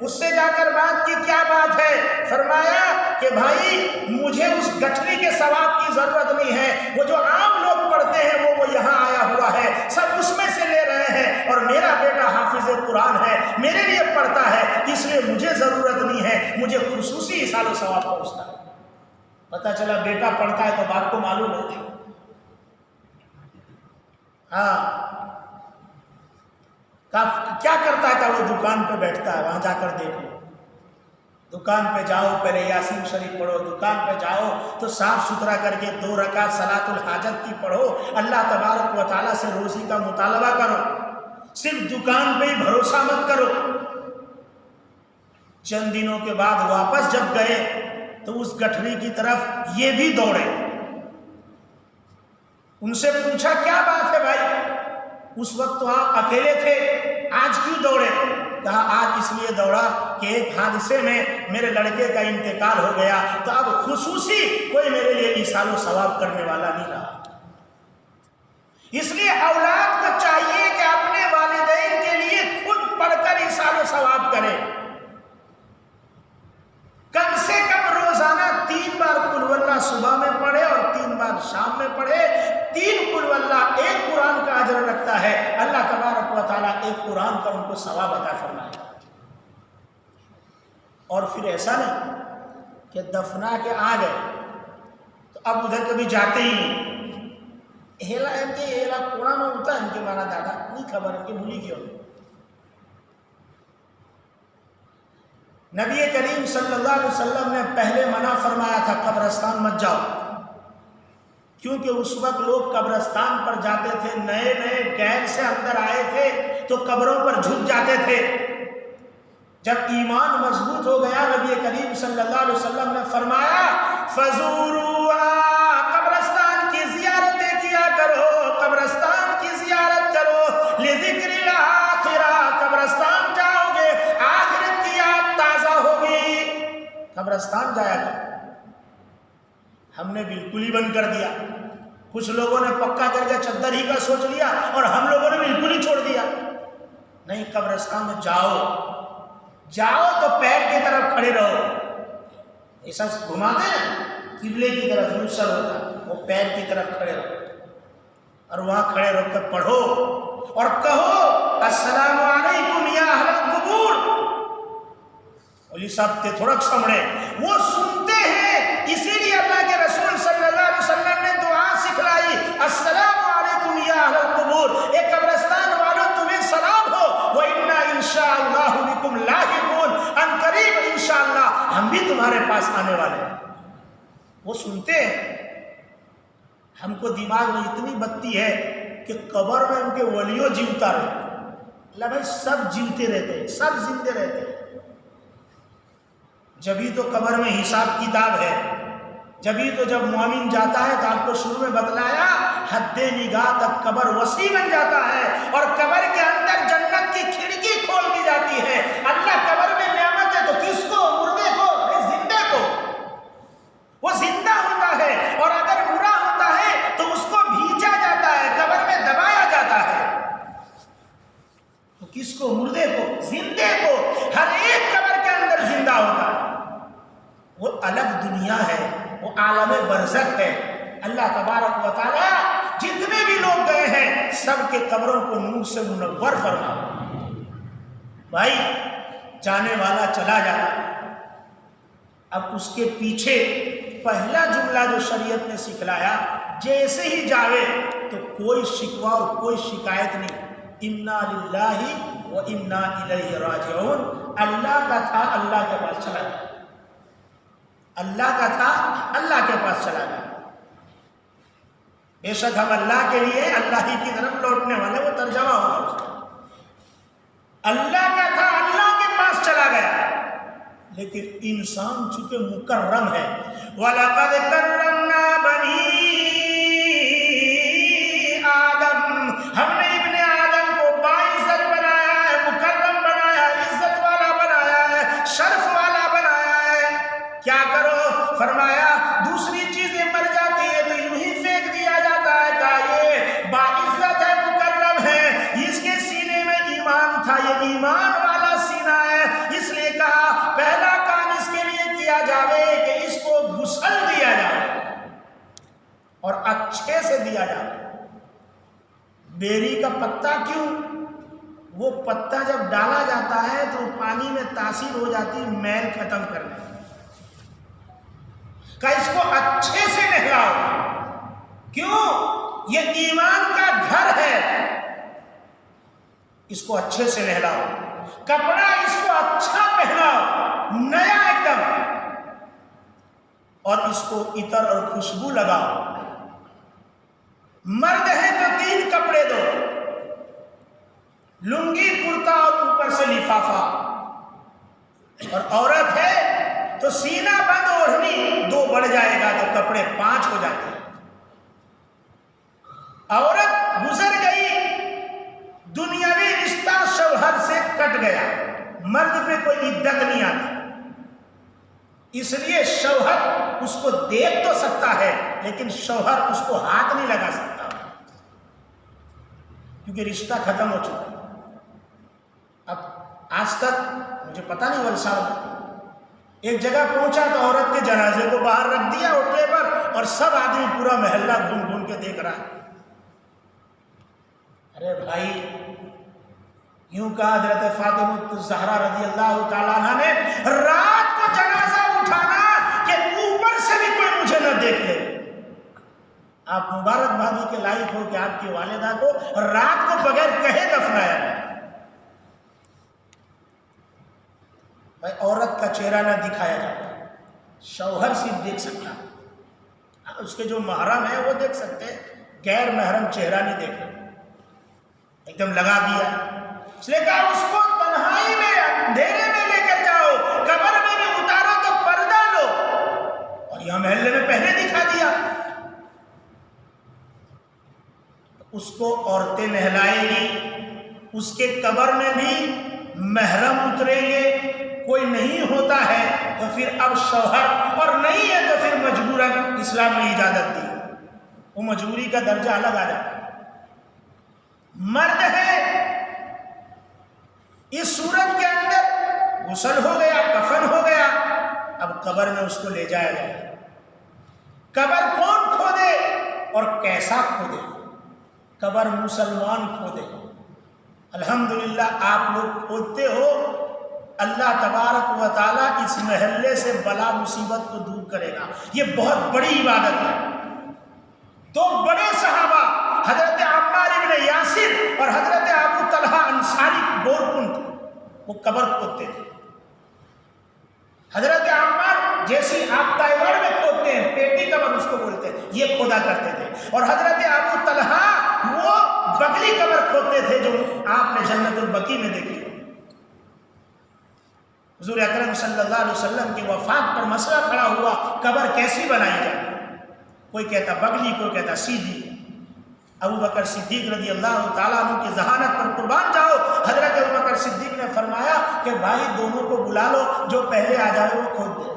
اس سے جا کر بات کی کیا بات ہے، فرمایا کہ بھائی مجھے اس گٹھری کے ثواب کی ضرورت نہیں ہے، وہ جو عام لوگ پڑھتے ہیں وہ یہاں آیا ہوا ہے سب اس میں سے لے رہے ہیں، اور میرا بیٹا حافظ قرآن ہے میرے لیے پڑھتا ہے اس لیے مجھے ضرورت نہیں ہے، مجھے خصوصی ایثار و ثواب پہنچتا ہے۔ پتہ چلا بیٹا پڑھتا ہے تو باپ کو معلوم ہے۔ ہاں کیا کرتا ہے کہ وہ دکان پہ بیٹھتا ہے، وہاں جا کر دیکھ لو، دکان پہ جاؤ پہلے یاسین شریف پڑھو، دکان پہ جاؤ تو صاف ستھرا کر کے 2 رکعت صلاۃ الحاجت کی پڑھو، اللہ تبارک و تعالیٰ سے روزی کا مطالبہ کرو، صرف دکان پہ ہی بھروسہ مت کرو۔ چند دنوں کے بعد واپس جب گئے تو اس گٹھری کی طرف یہ بھی دوڑے، ان سے پوچھا کیا بات ہے بھائی، اس وقت تو آپ اکیلے تھے، آج کیوں دوڑے؟ کہا آج اس لیے دوڑا کہ ایک حادثے میں میرے لڑکے کا انتقال ہو گیا، تو اب خصوصی کوئی میرے لیے ایصال و ثواب کرنے والا نہیں رہا۔ اس لیے اولاد کو چاہیے کہ اپنے والدین کے لیے خود پڑھ کر ایصال و ثواب کرے، کم سے کم روزانہ 3 بار قل واللہ صبح میں پڑھے اور 3 بار شام میں پڑھے۔ 3 قل واللہ 1 قرآن کا اجر رکھتا ہے، اللہ تبارک و تعالیٰ 1 قرآن کا ان کو ثواب عطا فرمائے۔ اور پھر ایسا نہیں کہ دفنا کے آ گئے تو اب ادھر کبھی جاتے ہی نہیں، ہیلا ان کے ہیلا کوڑا میں ہوتا ہے ان کے مانا دادا نہیں خبر ان کے بھولی کیوں۔ نبی کریم صلی اللہ علیہ وسلم نے پہلے منع فرمایا تھا قبرستان مت جاؤ، کیونکہ اس وقت لوگ قبرستان پر جاتے تھے، نئے نئے غیر سے اندر آئے تھے تو قبروں پر جھک جاتے تھے۔ جب ایمان مضبوط ہو گیا نبی کریم صلی اللہ علیہ وسلم نے فرمایا فزوروها، قبرستان کی زیارتیں کیا کرو، قبرستان کی زیارت کرو، لذکر الاخرہ، قبرستان جاؤ گے آخرت کی یاد تازہ ہوگی، قبرستان جایا کرو۔ ہم نے بالکل ہی بند کر دیا، کچھ لوگوں نے پکا کر کے چادر ہی کا سوچ لیا اور ہم لوگوں نے بالکل ہی چھوڑ دیا۔ نہیں، قبرستان میں جاؤ تو پیر کی طرف کھڑے رہو، ایسا گھماتے نا قبلے کی طرف یوں سر ہوتا، وہ پیر کی طرف کھڑے رہو اور وہاں کھڑے رہ کر پڑھو اور کہو السلام علیکم یا اہل القبور۔ اولی صاحب تے تھوڑا سمڑے وہ سنتے ہیں، اسی لیے اللہ کے رسول صلی اللہ علیہ وسلم نے دعا سکھلائی السلام علیکم یا اہل القبور، اے قبرستان والوں تمہیں سلام ہو، وَإِنَّا إِنشَاءَ اللَّهُ بِكُمْ لَاحِقُونَ، ان قریب انشاءاللہ ہم بھی تمہارے پاس آنے والے ہیں۔ وہ سنتے ہیں۔ ہم کو دماغ میں اتنی بتی ہے کہ قبر میں ان کے ولیوں جیوتا رہے، اللہ بھائی سب جیوتے رہتے ہیں، سب زندے رہتے ہیں، جبھی تو قبر میں حساب کتاب ہے، جبھی تو جب مومن جاتا ہے تو آپ کو شروع میں بتلایا حد نگاہ تک قبر وسیع بن جاتا ہے اور قبر کے اندر جنت کی کھڑکی کھول دی جاتی ہے۔ اللہ قبر میں نعمت ہے تو کس کو؟ مردے کو، زندے کو۔ وہ زندہ ہوتا ہے اور اگر برا ہوتا ہے تو اس کو بھیجا جاتا ہے، قبر میں دبایا جاتا ہے۔ تو کس کو؟ مردے کو، زندے کو۔ ہر ایک قبر کے اندر زندہ ہوتا ہے، وہ الگ دنیا ہے، وہ عالم برزخ ہے۔ اللہ تبارک و تعالی جتنے بھی لوگ گئے ہیں سب کے قبروں کو نور سے منور فرما۔ بھائی جانے والا چلا جاتا ہے، اب اس کے پیچھے پہلا جملہ جو شریعت نے سکھلایا جیسے ہی جاوے تو کوئی شکوہ اور کوئی شکایت نہیں، انا للہ و انا الیہ راجعون، اللہ کا تھا اللہ کے پاس چلا گیا، اللہ کا تھا اللہ کے پاس چلا گیا۔ بے شک ہم اللہ کے لیے اللہ ہی کی طرف لوٹنے والے، وہ ترجمہ ہوگا اس کا، اللہ کا تھا اللہ کے پاس چلا گیا۔ لیکن انسان چونکہ مکرم ہے، وَلَقَدْ كَرَّمْنَا بَنِي آدم، ہم نے ابن آدم کو باعزت بنایا ہے، مکرم بنایا ہے، عزت والا بنایا ہے، شرف والا بنایا ہے۔ کیا کرو؟ فرمایا دوسری چیزیں مر جاتی ہے تو یوں ہی پھینک دیا جاتا ہے، کہا یہ باعزت ہے، مکرم ہے، اس کے سینے میں ایمان تھا، یہ ایمان والا سینہ ہے، اس لیے کہا پہلا کام اس کے لیے کیا جاوے کہ اس کو غسل دیا جائے اور اچھے سے دیا جائے۔ بیری کا پتا کیوں؟ وہ پتا جب ڈالا جاتا ہے تو پانی میں تاثیر ہو جاتی ہے میل ختم کرنے، کہ اس کو اچھے سے نہلاؤ۔ کیوں؟ یہ ایمان کا گھر ہے، اس کو اچھے سے نہلاؤ، کپڑا اس کو اچھا پہناؤ، نیا ایک دم، اور اس کو عطر اور خوشبو لگاؤ۔ مرد ہے تو 3 کپڑے دو، لنگی، کرتا اور اوپر سے لفافہ، اور عورت ہے تو سینہ بند اوڑھنی 2 بڑھ جائے گا تو کپڑے 5 ہو جاتے ہیں۔ عورت گزر گئی، دنیاوی رشتہ شوہر سے کٹ گیا، مرد پہ کوئی عدت نہیں آتی، اس لیے شوہر اس کو دیکھ تو سکتا ہے لیکن شوہر اس کو ہاتھ نہیں لگا سکتا، کیونکہ رشتہ ختم ہو چکا۔ اب آج تک مجھے پتا نہیں، ولسان ایک جگہ پہنچا تو عورت کے جنازے کو باہر رکھ دیا اٹھنے پر، اور سب آدمی پورا محلہ گھوم گھوم کے دیکھ رہا ہے۔ ارے بھائی، یوں کہا حضرت فاطمہ الزہرا رضی اللہ تعالیٰ عنہ نے، رات کو جنازہ اٹھانا کہ اوپر سے بھی کوئی مجھے نہ دیکھ لے۔ آپ مبارک بادی کے لائق ہو کہ آپ کی والدہ کو رات کو بغیر کہے دفنایا گیا۔ بھائی، عورت کا چہرہ نہ دکھایا جاتا، شوہر صرف دیکھ سکتا، اس کے جو محرم ہے وہ دیکھ سکتے، غیر محرم چہرہ نہیں دیکھا۔ ایک دم لگا دیا، اس لیے کہا اس کو تنہائی میں اندھیرے میں لے کر جاؤ، قبر میں بھی اتارو تو پردہ لو، اور یہاں محلے میں پہلے دکھا دیا۔ اس کو عورتیں نہلائیں گی، اس کے قبر میں بھی محرم اتریں گے، کوئی نہیں ہوتا ہے تو پھر اب شوہر، اور نہیں ہے تو پھر مجبوراً اسلام نے اجازت دی، وہ مجبوری کا درجہ الگ آ جاتا ہے۔ مرد ہے، اس صورت کے اندر غسل ہو گیا، کفن ہو گیا، اب قبر میں اس کو لے جایا جائے۔ قبر کون کھودے اور کیسا کھودے؟ قبر مسلمان کھودے۔ الحمدللہ آپ لوگ کھودتے ہو، اللہ تبارک و تعالیٰ اس محلے سے بلا مصیبت کو دور کرے گا، یہ بہت بڑی عبادت ہے۔ 2 بڑے صحابہ حضرت عمار ابن یاسر اور حضرت ابو طلحہ انصاری گورکنڈ، وہ قبر کھودتے تھے۔ حضرت عمار جیسی آپ تائیوان میں کھودتے ہیں، پیٹی قبر اس کو بولتے ہیں، یہ کھودا کرتے تھے، اور حضرت ابو طلحہ وہ بغلی قبر کھودتے تھے جو آپ نے جنت البقیع میں دیکھی۔ حضور اکرم صلی اللہ علیہ وسلم کی وفات پر مسئلہ کھڑا ہوا، قبر کیسی بنائی جائے؟ کوئی کہتا بغلی، کوئی کہتا سیدھی۔ ابو بکر صدیق رضی اللہ تعالیٰ عنہ کی ذہانت پر قربان جاؤ، حضرت ابو بکر صدیق نے فرمایا کہ بھائی دونوں کو بلا لو، جو پہلے آ جائے وہ کھود دے،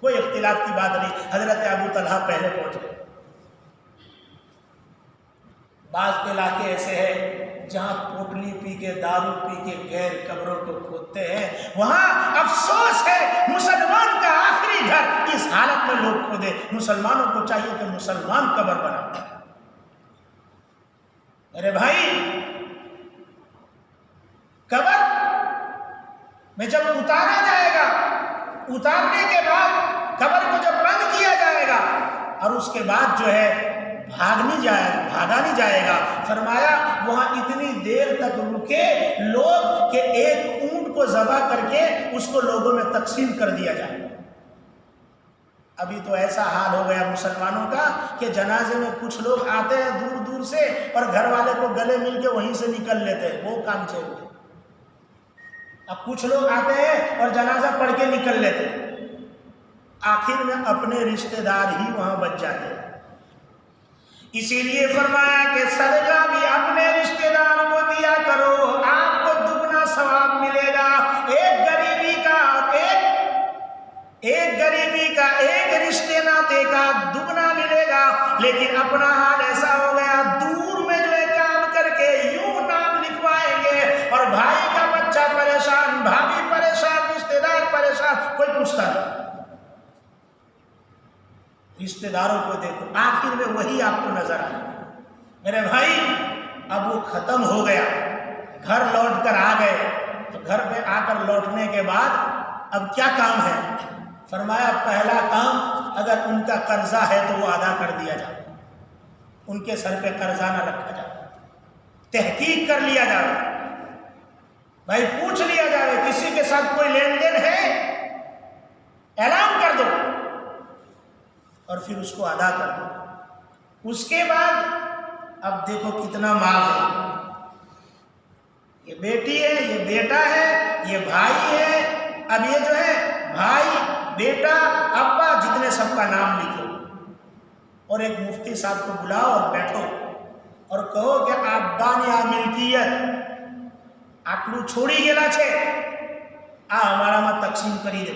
کوئی اختلاف کی بات نہیں۔ حضرت ابو طلحہ پہلے پہنچ گئے۔ بعض علاقے ایسے ہیں جہاں پوٹلی پی کے، دارو پی کے غیر قبروں کو کھودتے ہیں، وہاں افسوس ہے مسلمان کا آخری گھر اس حالت میں لوگ کھودے۔ مسلمانوں کو چاہیے کہ مسلمان قبر بنائیں۔ میرے بھائی، قبر میں جب اتارا جائے گا، اتارنے کے بعد قبر کو جب بند کیا جائے گا، اور اس کے بعد جو ہے بھاگا نہیں جائے گا، فرمایا وہاں اتنی دیر تک رکے لوگ کہ ایک اونٹ کو ذبح کر کے اس کو لوگوں میں تقسیم کر دیا جائے۔ ابھی تو ایسا حال ہو گیا مسلمانوں کا کہ جنازے میں کچھ لوگ آتے ہیں دور دور سے اور گھر والے کو گلے مل کے وہیں سے نکل لیتے ہیں، وہ کام چاہیے۔ اب کچھ لوگ آتے ہیں اور جنازہ پڑھ کے نکل لیتے ہیں، آخر میں اپنے رشتہ دار ہی وہاں بچ جاتے ہیں۔ اسی لیے فرمایا کہ صدقہ بھی اپنے رشتہ دار کو دیا کرو، آپ کو دگنا ثواب ملے گا۔ ایک غریبی کا ایک رشتے ناطے کا دگنا ملے گا، لیکن اپنا حال ایسا ہو گیا، دور میں جو ہے کام کر کے یوں نام لکھوائیں گے، اور بھائی کا بچہ پریشان، بھابھی پریشان، رشتہ دار پریشان، کوئی پوچھتا نہیں۔ رشتہ داروں کو دیکھو، آخر میں وہی آپ کو نظر آئے۔ میرے بھائی، اب وہ ختم ہو گیا، گھر لوٹ کر آ گئے، تو گھر پہ آ کر لوٹنے کے بعد اب کیا کام ہے؟ فرمایا پہلا کام، اگر ان کا قرضہ ہے تو وہ ادا کر دیا جائے، ان کے سر پہ قرضہ نہ رکھا جائے، تحقیق کر لیا جائے۔ بھائی پوچھ لیا جائے کسی کے ساتھ کوئی لین دین ہے، اعلان کر دو اور پھر اس کو ادا کر دو۔ اس کے بعد اب دیکھو کتنا مال ہے، یہ بیٹی ہے، یہ بیٹا ہے، یہ بھائی ہے، اب یہ جو ہے بھائی بیٹا ابا جتنے سب کا نام لکھو اور ایک مفتی صاحب کو بلاؤ اور بیٹھو اور کہو کہ ابا نے ملکیت آٹلو چھوڑی گیا چھے ہمارا میں تقسیم کری دے۔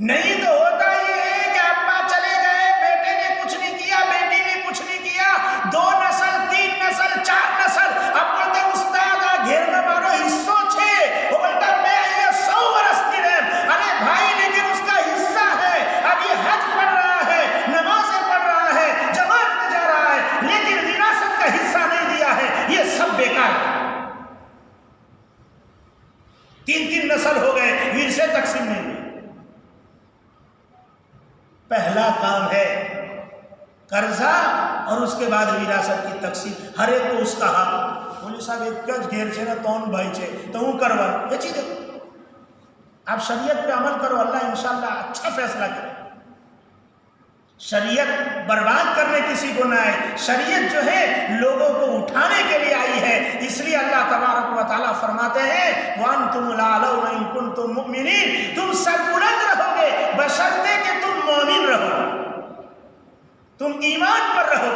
نہیں تو ہوتا یہ ہے کہ ابا چلے گئے، بیٹے نے کچھ نہیں کیا، بیٹی نے کچھ نہیں کیا، 2 نسل 3 نسل 4 نسل، اب بولتے استاد گھیر میں مارو حصوں چھے، وہ بولتا میں یہ 100 برس کی رہے، ارے بھائی لیکن اس کا حصہ ہے، اب یہ حج پڑھ رہا ہے، نمازیں پڑھ رہا ہے، جماعت میں جا رہا ہے، لیکن وراثت کا حصہ نہیں دیا ہے، یہ سب بیکار ہے۔ 3 نسل ہو گئے، ورثے تقسیم نہیں ہوئے۔ پہلا کام ہے قرضہ اور اس کے بعد وراثت کی تقسیم، ہر ایک کو اس کا حق۔ بولی صاحب ایک کج گھیر چھے نا تون بھائی چھے تو ہوں کروا یہ چیز ہے، آپ شریعت پہ عمل کرو، اللہ انشاءاللہ اچھا فیصلہ کرے۔ شریعت برباد کرنے کسی کو نہ ہے، شریعت جو ہے لوگوں کو اٹھانے کے لیے آئی ہے، اس لیے اللہ تبارک و تعالیٰ فرماتے ہیں وَأَنْتُمُ الْأَعْلَوْنَ إِن كُنتُم مُؤْمِنِينَ، تم سربلند رہو گے بشرطے کہ تم مومن رہو، تم ایمان پر رہو،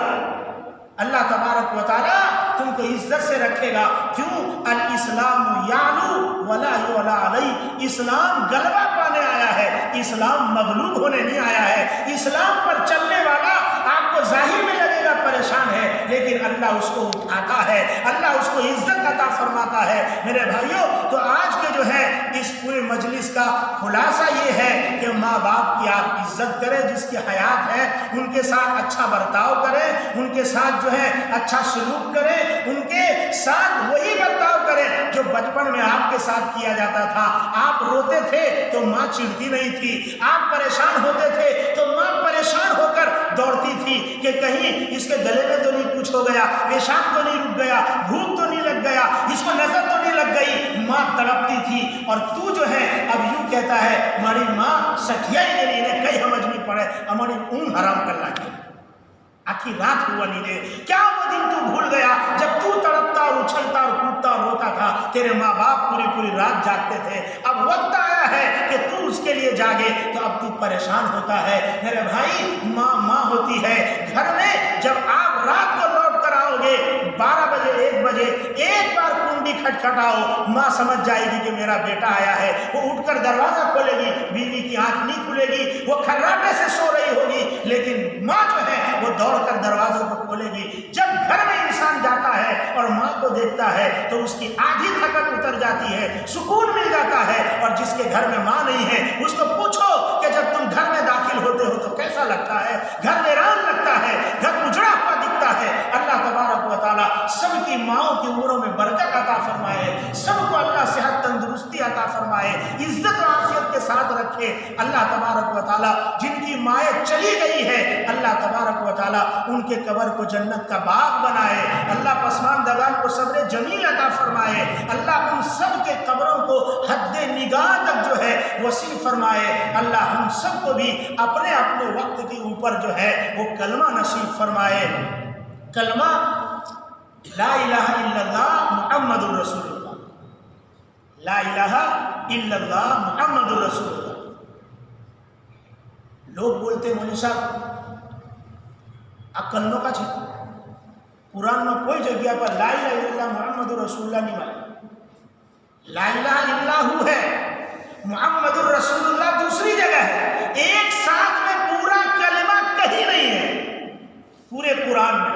اللہ تبارک و تعالیٰ تم کو عزت سے رکھے گا۔ کیوں؟ الاسلام یعلو ولا یعلی علیہ، اسلام غلبہ پانے آیا ہے، اسلام مغلوب ہونے نہیں آیا ہے۔ اسلام پر چلنے والا آپ کو ظاہر میں لگے گا پریشان ہے، لیکن اللہ اس کو اٹھاتا ہے، اللہ اس کو عزت عطا فرماتا ہے۔ میرے بھائیوں، تو آج کے جو ہے اس پورے مجلس کا خلاصہ یہ ہے کہ ماں باپ کی آپ عزت کریں، جس کی حیات ہے ان کے ساتھ اچھا برتاؤ کریں، ان کے ساتھ جو ہے اچھا سلوک کریں، ان کے ساتھ وہی برتاؤ کریں جو بچپن میں آپ کے ساتھ کیا جاتا تھا۔ آپ روتے تھے تو ماں چڑھتی نہیں تھی، آپ پریشان ہوتے تھے تو ماں پریشان ہو کر دوڑتی تھی کہ کہیں اس کے گلے میں تو نہیں کچھ ہو گیا، پیشاب تو نہیں رک گیا، بھوک تو نہیں لگ گیا، اس کو نظر تو نہیں لگ گئی، ماں تڑپتی تھی۔ اور تو جو ہے اب یوں کہتا ہے ہماری ماں سٹھیا ہی نہیں انہیں کئی سمجھ نہیں پڑے، ہماری اون حرام کر لاتی آخری رات ہوا نہیں دے۔ کیا وہ دن تو بھول گیا جب تو تڑپتا اور اچھلتا اور کودتا اور روتا تھا، تیرے ماں باپ پوری رات جاگتے تھے، اب وقت آیا ہے کہ تو اس کے لیے جاگے، تو اب تو پریشان ہوتا ہے۔ میرے بھائی، ماں ہوتی ہے گھر میں، جب آپ رات کو لوٹ کر آؤ گے 12 بجے 1 بجے، ایک بار کنڈی کھٹکھٹاؤ، ماں سمجھ جائے گی کہ میرا بیٹا آیا ہے، وہ اٹھ کر دروازہ کھولے گی، بیوی کی آنکھ نہیں کھلے گی، وہ کھراٹے سے سو رہی ہوگی، لیکن ماں جو ہے وہ دوڑ کر دروازوں کو کھولے گی۔ جب گھر میں انسان جاتا ہے اور ماں کو دیکھتا ہے تو اس کی آدھی تھکن اتر جاتی ہے، سکون مل جاتا ہے۔ اور جس کے گھر میں ماں نہیں ہے اس کو پوچھو کہ جب تم گھر میں داخل ہوتے ہو تو کیسا لگتا ہے، گھر ویران لگتا ہے، گھر اجڑا ہوا دکھتا ہے۔ اللہ تبارک و تعالیٰ سب کی ماؤں کی عمروں میں برکت عطا فرمائے، سب کو اللہ صحت تندرستی عطا فرمائے، عزت و عافیت کے ساتھ رکھے۔ اللہ تبارک و تعالیٰ جن کی مائیں چلی گئی ہے، اللہ تبارک و تعالیٰ ان کے قبر کو جنت کا باغ بنائے، اللہ پسماندگان کو صبر جمیل عطا فرمائے، اللہ ان سب کے قبروں کو حد نگاہ تک جو ہے وسیع فرمائے۔ اللہ ہم سب کو بھی اپنے اپنے وقت کے اوپر جو ہے وہ کلمہ نصیب فرمائے، کلمہ لا الہ الا اللہ محمد الرسول اللہ، لا الہ الا اللہ محمد الرسول اللہ۔ لوگ بولتے مولوی صاحب کلمہ کا چھے قرآن میں کوئی جگہ پر لا الہ الا اللہ محمد الرسول اللہ نہیں مانا، لا الہ الا اللہ ہے، محمد الرسول اللہ دوسری جگہ ہے، ایک ساتھ میں پورا کلمہ کہیں نہیں ہے پورے قرآن میں۔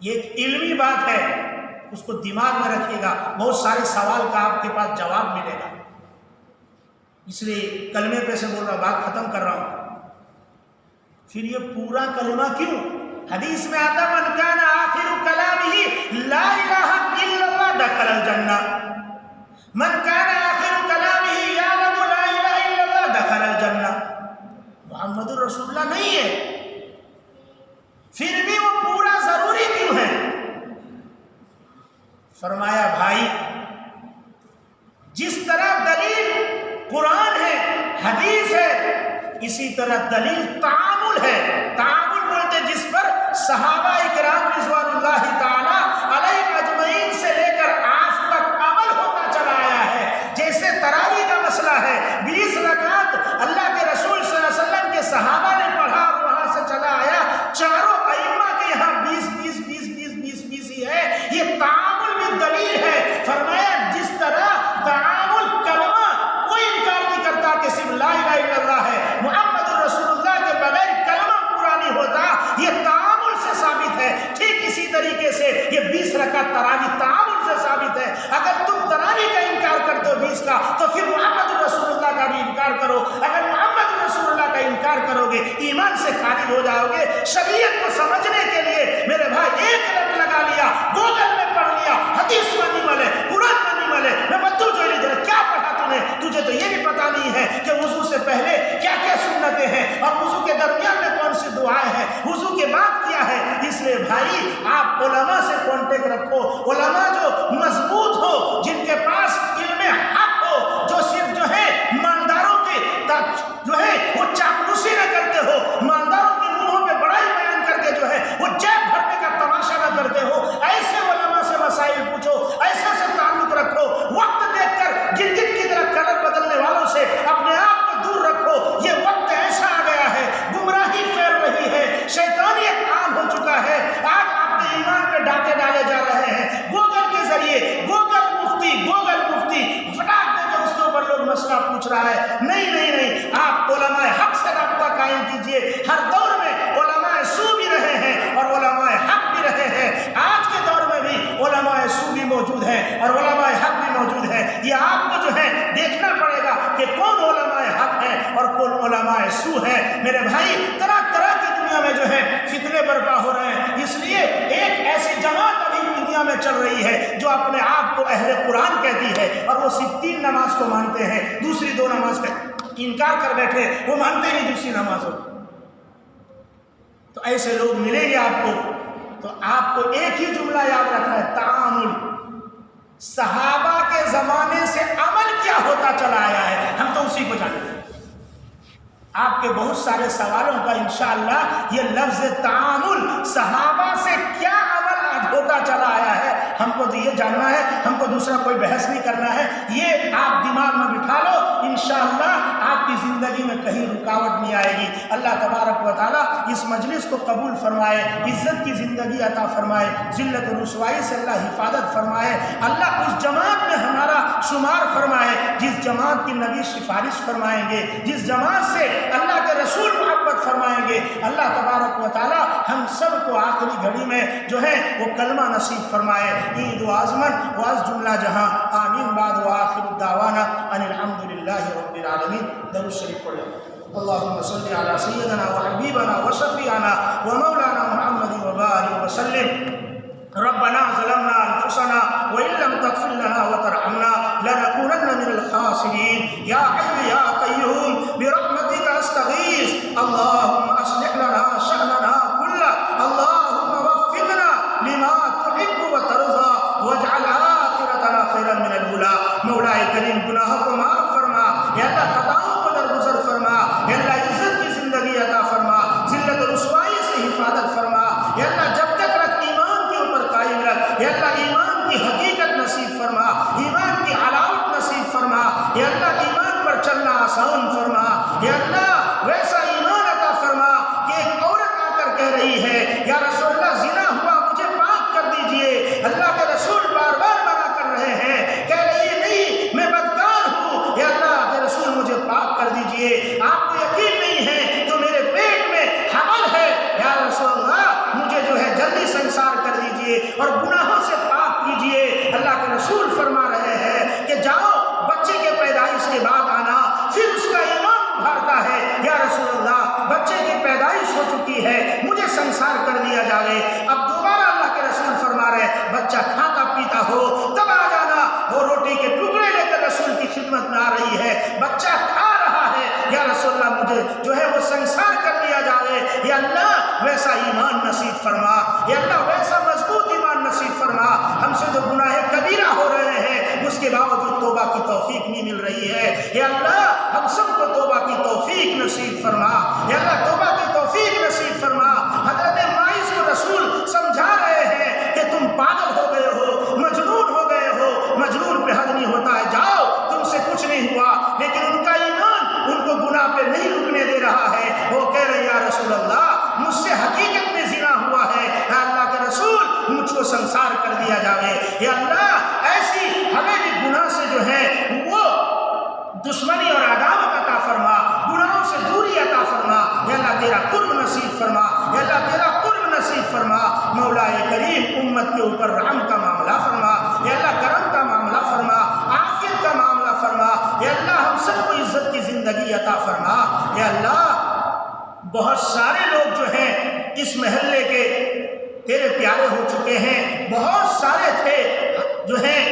یہ ایک علمی بات ہے، اس کو دماغ میں رکھیے گا، بہت سارے سوال کا آپ کے پاس جواب ملے گا، اس لیے کلمے پہ سے بول رہا ہوں، بات ختم کر رہا ہوں۔ پھر یہ پورا کلمہ کیوں؟ حدیث میں آتا من کان آخر کلامہ لا الہ الا اللہ دخل الجنہ، من کان آخر کلامہ یعلم لا الہ الا اللہ دخل الجنہ۔ محمد الرسول اللہ نہیں ہے، پھر بھی وہ پورا ضروری کیوں ہے؟ فرمایا بھائی جس طرح دلیل قرآن ہے حدیث ہے اسی طرح دلیل تعامل ہے. تعامل بولتے جس پر صحابہ کرام رضوان اللہ تعالی علیہ اجمعین سے لے کر آج تک عمل ہوتا چلا آیا ہے. جیسے تراویح کا مسئلہ ہے 20 رکعت اللہ کے رسول صلی اللہ علیہ وسلم کے صحابہ نے پڑھا اور وہاں سے چلا آیا. چاروں ائمہ کے یہاں 20 ہی ہے. یہ تعامل بھی دلیل ہے. فرمایا جس طرح تعامل کلمہ کوئی انکار نہیں کرتا کہ صرف لا الہ الا اللہ ہے محمد رسول اللہ کے بغیر کلمہ پورا نہیں ہوتا. یہ تعامل سے ثابت ہے. ٹھیک اسی طریقے سے یہ 20 رکعت تراویح تعامل سے ثابت ہے. اگر تم تراویح کا انکار کرتے ہو 20 کا تو پھر محمد رسول اللہ کا بھی انکار کرو. اگر محمد رسول اللہ کا انکار کرو گے ایمان سے خارج ہو جاؤ گے. شریعت کو سمجھنے کے لیے میرے بھائی ایک لفظ لگا لیا گوگل میں پڑھ لیا حدیث میں نہیں ملے قرآن میں نہیں ملے میں بدو جو نہیں کیا پڑھا تجھے تو یہ بھی پتا نہیں ہے کہ وضو سے پہلے کیا کیا سنتیں ہیں اور وضو کے درمیان میں کون سی دعائیں ہیں وضو کے بعد کیا ہے. اس لیے بھائی آپ علماء سے کانٹیکٹ رکھو. علماء جو مضبوط ہو جن کے پاس علم حق ہو جو صرف جو ہے مالداروں کے جو ہے وہ چاپلوسی نہ کرتے ہو مالداروں کے منہوں پہ بڑائی بیان کر کے جو ہے وہ جیب بھرنے کا تماشا نہ کرتے ہو. ایسے علماء سے مسائل پوچھو ایسا سے تعلق رکھو. وقت دیکھ کر گرگٹ کی طرح کلر بدلنے والوں سے اپنے آپ کو دور رکھو. یہ وقت ایسا آ گیا ہے گمراہی پھیل رہی ہے شیطانیت عام ہو چکا ہے. آج اپنے ایمان پہ ڈاکے ڈالے جا رہے ہیں گوگل کے ذریعے. گوگل مفتی فٹاک دے کے اس کے اوپر لوگ مسئلہ پوچھ رہا ہے. نہیں آپ علماء حق سے رابطہ قائم کیجئے. ہر دور میں علماء سو بھی رہے ہیں اور علماء حق بھی رہے ہیں. آج کے دور میں بھی علماء سو بھی موجود ہیں اور علماء حق بھی موجود ہیں. یہ آپ کو جو ہے دیکھنا پڑے گا کہ کون علماء حق ہے اور کون علماء سو ہے. میرے بھائی طرح طرح کی دنیا میں جو ہے فتنے برپا ہو رہے ہیں. اس لیے ایک ایسی جماعت ابھی دنیا میں چل رہی ہے جو اپنے آپ کو اہل قرآن کہتی ہے اور وہ صرف 3 نماز کو مانتے ہیں دوسری 2 نماز کا انکار کر بیٹھے. وہ مانتے نہیں دوسری نمازوں. تو ایسے لوگ ملیں گے آپ کو تو آپ کو ایک ہی جملہ یاد رکھنا ہے تعامل. صحابہ کے زمانے سے عمل کیا ہوتا چلا آیا ہے ہم تو اسی کو جانتے ہیں. آپ کے بہت سارے سوالوں کا انشاءاللہ یہ لفظ تعامل صحابہ سے کیا عمل آج ہوتا چلا آیا ہے ہم کو تو یہ جاننا ہے. ہم کو دوسرا کوئی بحث نہیں کرنا ہے. یہ آپ دماغ میں بٹھا لو انشاءاللہ آپ کی زندگی میں کہیں رکاوٹ نہیں آئے گی. اللہ تبارک و تعالیٰ اس مجلس کو قبول فرمائے عزت کی زندگی عطا فرمائے ذلت و رسوائی سے اللہ حفاظت فرمائے. اللہ اس جماعت میں ہمارا شمار فرمائے جس جماعت کی نبی سفارش فرمائیں گے جس جماعت سے اللہ کے رسول محبت فرمائیں گے. اللہ تبارک و تعالیٰ ہم سب کو آخری گھڑی میں جو ہے وہ کلمہ نصیب فرمائے. عید و آزمن و از جملہ جہاں آمین. بعد و آخر الدعوانا ان الحمدللہ رب العالمین. درود شریف پڑھیں. اللهم صل على سيدنا وحبيبنا وشفيعنا ومولانا محمد وبارك وسلم. ربنا ظلمنا انفسنا وان لم تغفر لنا وترحمنا لنكونن من الخاسرين. يا حي يا قيوم برحمتك استغيث. اللهم اصلح لنا شأننا كله. اللهم وفقنا لما تحب وترضى واجعل آخرتنا خيرا من الأولى. مولا کریم گناہوں کو معاف فرما. یا اللہ خطاؤں کو درگزر فرما. یا اللہ عزت کی زندگی عطا فرما. ذلت و رسوائی سے حفاظت فرما. یا اللہ جب تک رکھ ایمان کے اوپر قائم رکھ. یا اللہ ایمان کی حقیقت نصیب فرما. ایمان کی علاوت نصیب فرما. یا اللہ ایمان پر چلنا آسان فرما. یا اللہ ویسا ایمان عطا فرما کہ ایک عورت آ کر کہہ رہی ہے یا رسول اللہ زنا ہوا مجھے پاک کر دیجئے. اللہ کے رسول بار بار منع کر رہے ہیں کہہ رہی ہے نہیں میں بدکار ہوں. یا اللہ کے رسول مجھے پاک کر دیجئے. آپ کو یقین نہیں ہے تو میرے پیٹ میں حمل ہے یا رسول اللہ مجھے جو ہے جلدی سنسار کر دیجئے اور گناہوں سے پاک کیجئے. اللہ کے رسول فرما رہے ہیں کہ جاؤ بچے کے پیدائش کے بعد آنا پھر اس کا ایمان ابھارتا ہے. یا رسول اللہ بچے کی پیدائش ہو چکی ہے مجھے سنسار کر دیا جائے. اب دوبارہ اللہ کے رسول فرما رہے بچہ کھاتا پیتا ہو تب آ جانا. وہ روٹی کے ٹکڑے لے کر رسول کی خدمت میں آ رہی ہے. بچہ کھا رہا ہے یا رسول اللہ مجھے جو ہے وہ سنسار کر دیا جائے. یا اللہ ویسا ایمان نصیب فرما. یا اللہ ویسا مضبوط ایمان ایمان نصیب فرما. ہم سے جو گناہ کبیرہ ہو رہے ہیں اس کے باوجود توبہ کی توفیق نہیں مل رہی ہے. یا اللہ ہم سب کو توبہ کی توفیق نصیب فرما. یا اللہ توبہ کی توفیق نصیب فرما. حضرت ماعز کو رسول سمجھا رہے ہیں کہ تم پاگل ہو گئے ہو, مجنون ہو گئے ہو. مجنون پہ حد نہیں ہوتا ہے, جاؤ تم سے کچھ نہیں ہوا. لیکن ان کا ایمان ان کو گناہ پہ نہیں رکنے دے رہا ہے. وہ کہہ رہے یا رسول اللہ مجھ سے حقیقت میں زنا ہوا ہے, اے اللہ کے رسول مجھ کو سنسار کر دیا جاوے. یا اللہ ایسی ہمیں بھی گناہ سے جو ہے وہ دشمنی اور عداوت عطا فرما, گناہوں سے دوری عطا فرما. یا اللہ تیرا قرب نصیب فرما. یا اللہ تیرا قرب نصیب فرما. مولا کریم امت کے اوپر رحم کا معاملہ فرما. یا اللہ کرم کا معاملہ فرما, عافیت کا معاملہ فرما. یا اللہ ہم سب کو عزت کی زندگی عطا فرما. یا اللہ بہت سارے لوگ جو ہیں اس محلے کے تیرے پیارے ہو چکے ہیں, بہت سارے تھے جو ہیں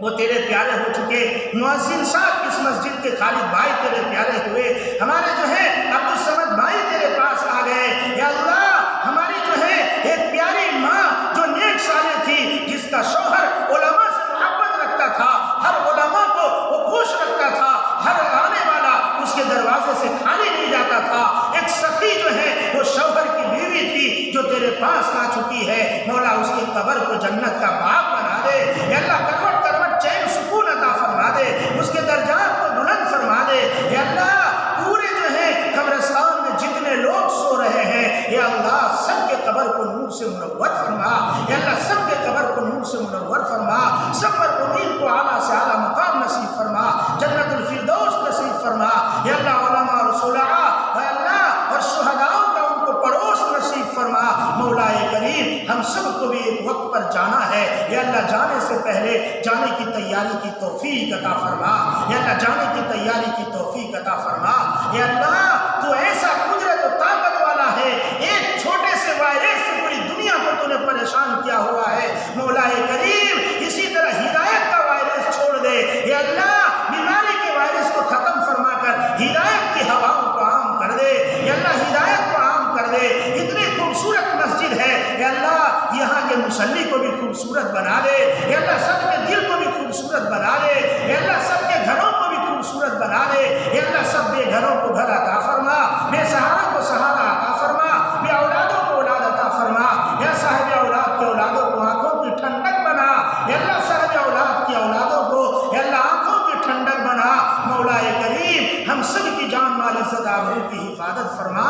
وہ تیرے پیارے ہو چکے. مؤذن صاحب اس مسجد کے خالد بھائی تیرے پیارے ہوئے. ہمارے جو ہے عبدالصمد بھائی تیرے پاس آ گئے. یا اللہ ہماری جو ہے ایک پیاری ماں جو نیک صالح تھی, جس کا شوہر علماء سے محبت رکھتا تھا, ہر علماء کو وہ خوش رکھتا تھا, ہر آنے والا اس کے دروازے سے خالی نہیں جاتا تھا. ایک سخی جو ہے وہ شوہر کی بیوی تھی جو تیرے پاس آ چکی ہے. مولا اس کی قبر کو جنت کا باغ بنا دے. یا اللہ کروٹ کروٹ چین سکون عطا فرما دے, اس کے درجات کو بلند فرما دے. یا اللہ پورے جو ہے قبرستان میں جتنے لوگ سو رہے ہیں, یا اللہ سب کے قبر کو نور سے منور فرما. یا اللہ سب کے قبر کو نور سے منور فرما. سب پر امین کو اعلیٰ سے اعلیٰ مقام نصیب فرما, جنت الفردوس نصیب فرما. یا اللہ علماء اور صلحاء یا اللہ اور شہداؤں کا ان کو پڑوس نصیب فرما. مولا کریم ہم سب کو بھی ایک وقت پر جانا ہے. یا اللہ جانے سے پہلے جانے کی تیاری کی توفیق عطا فرما. یا اللہ جانے کی تیاری کی توفیق عطا فرما. یا اللہ تو ایسا قدرت و طاقت والا ہے, ایک چھوٹے سے وائرس سے پوری دنیا کو تو نے پریشان کیا ہوا ہے. مولا کریم اسی طرح ہدایت کا وائرس چھوڑ دے. یا اللہ بیماری کے وائرس کو ختم فرما کر ہدایت کی ہواؤں کو عام کر دے. یا اللہ ہدایت کو عام کر دے. اتنی خوبصورت مسجد ہے, یا اللہ یہاں کے مصلی کو بھی خوبصورت بنا دے. یا اللہ سب کے دل کو بھی خوبصورت بنا دے. یا اللہ سب کے گھروں کو بھی خوبصورت بنا دے. یا اللہ سب بے گھروں کو گھر عطا فرما, بے سہارا کو سہارا عطا فرما, بے اولادوں کو اولاد عطا فرما. یا صاحب اولاد کے اولادوں کو آنکھوں کی ٹھنڈک بنا. یا اللہ صاحب اولاد کی اولادوں کو یا اللہ آنکھوں کی ٹھنڈک بنا. مولا کریم ہم سب کی جان مال عزت آبرو کی حفاظت فرما.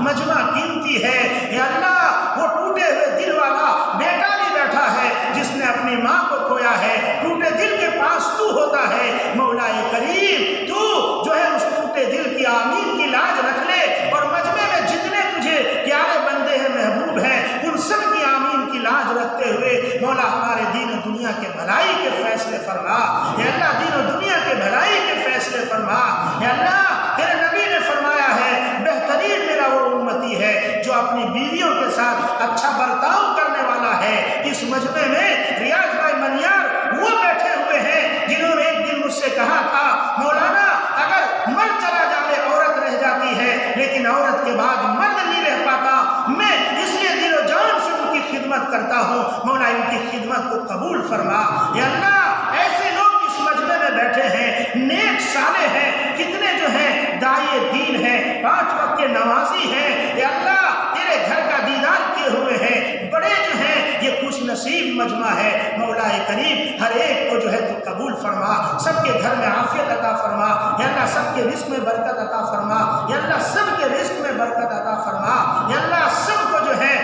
مجمع قیمتی ہے. یا اللہ وہ ٹوٹے ہوئے دل والا بیٹا بھی بیٹھا ہے جس نے اپنی ماں کو کھویا ہے. ٹوٹے دل کے پاس تو ہوتا ہے. مولا کریم تو جو ہے اس ٹوٹے دل کی آمین کی لاج رکھ لے, اور مجمع میں جتنے تجھے پیارے بندے ہیں محبوب ہیں ان سب کی آمین کی لاج رکھتے ہوئے مولا ہمارے دین و دنیا کے بھلائی کے فیصلے فرما. یا اللہ دین و دنیا کے بھلائی کے فیصلے فرما. یا اللہ تیرے نبی نے فرمایا ہے بہترین میرا وہ امتی ہے جو اپنی بیویوں کے ساتھ اچھا برتاؤ کرنے والا ہے. اس مجمع میں ریاض بھائی منیار وہ بیٹھے ہوئے ہیں جنہوں نے ایک دن مجھ سے کہا تھا مولانا اگر مرد چلا جائے عورت رہ جاتی ہے, لیکن عورت کے بعد مرد نہیں رہ پاتا. میں اس لیے دل و جان سے ان کی خدمت کرتا ہوں. مولا ان کی خدمت کو قبول فرما. یا اللہ ایسے لوگ اس مجمع میں بیٹھے ہیں, نیک صالح ہیں, کتنے جو ہیں داعی دین ہیں, 5 وقت کے نمازی ہیں. یا اللہ تیرے گھر کا دیدار کیے ہوئے ہیں, بڑے جو ہیں یہ خوش نصیب مجمع ہے. مولا کریم ہر ایک کو جو ہے تو قبول فرما. سب کے گھر میں عافیت عطا فرما. یا اللہ سب کے رزق میں برکت عطا فرما. یا اللہ سب کے رزق میں برکت عطا فرما. یا اللہ سب کو جو ہے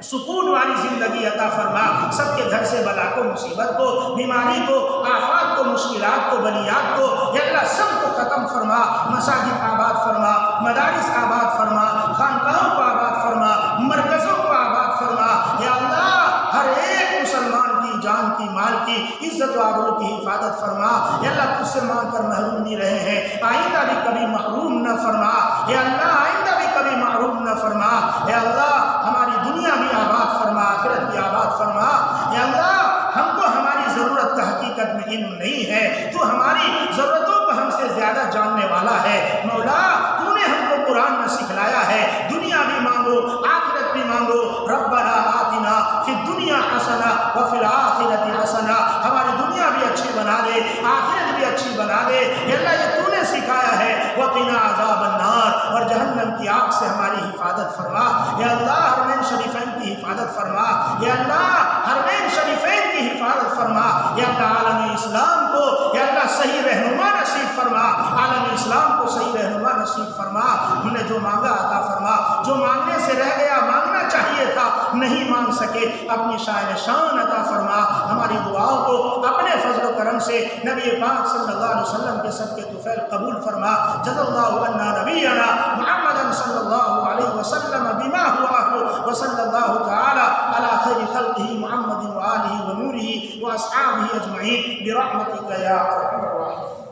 سکون والی زندگی عطا فرما. سب کے گھر سے بلا کو, مصیبت کو, بیماری کو, آفات کو, مشکلات کو, بلیات کو یا اللہ سب کو ختم فرما. مساجد آباد فرما, مدارس آباد فرما, خانقاہوں کو آباد فرما, مرکزوں کو آباد فرما. یا اللہ ہر ایک مسلمان کی جان کی, مال کی, عزت و آبرو کی حفاظت فرما. یا اللہ تجھ سے مانگ کر محروم نہیں رہے ہیں, آئندہ بھی کبھی محروم نہ فرما. یا اللہ آئندہ بھی کبھی محروم نہ فرما. یا اللہ ہماری دنیا بھی آباد فرما, آخرت بھی آباد فرما. یا اللہ ہم کو ہماری ضرورت کا حقیقت میں علم نہیں ہے, تو ہماری ضرورتوں کو ہم سے زیادہ جاننے والا ہے. مولا تو نے ہم کو قرآن میں سکھلایا ہے، دنیا بھی مانگو آخرت بھی مانگو، ربنا آتنا فی الدنیا حسنہ وفی الآخرۃ حسنہ، ہماری دنیا بھی اچھی بنا دے، آخرت بھی اچھی بنا دے، یا اللہ یہ تو نے سکھایا ہے، وقنا عذاب النار، اور جہنم کی آگ سے ہماری حفاظت فرما، یا اللہ حرمین شریفین کی حفاظت فرما، یا اللہ حرمین شریفین کی حفاظت فرما، یا اللہ عالم اسلام کو یا اللہ صحیح رہنما نصیب فرما، عالم اسلام کو صحیح رہنما نصیب فرما، ہم نے جو مانگا عطا فرما، جو مانگنے سے رہ گیا مانگنا چاہیے تھا نہیں مانگ سکے اپنی شان عطا فرما، ہماری دعاؤں کو اپنے فضل و کرم سے نبی پاک صلی اللہ علیہ وسلم کے صدقے طفیل قبول فرما، جزا اللہ عنا نبینا محمد صلی اللہ علیہ وسلم بما هو اہل، وصلی اللہ تعالی علی خیر خلقہ محمد وآلہ ونورہ واصحابہ اجمعین برحمتک یا ارحم الراحمین۔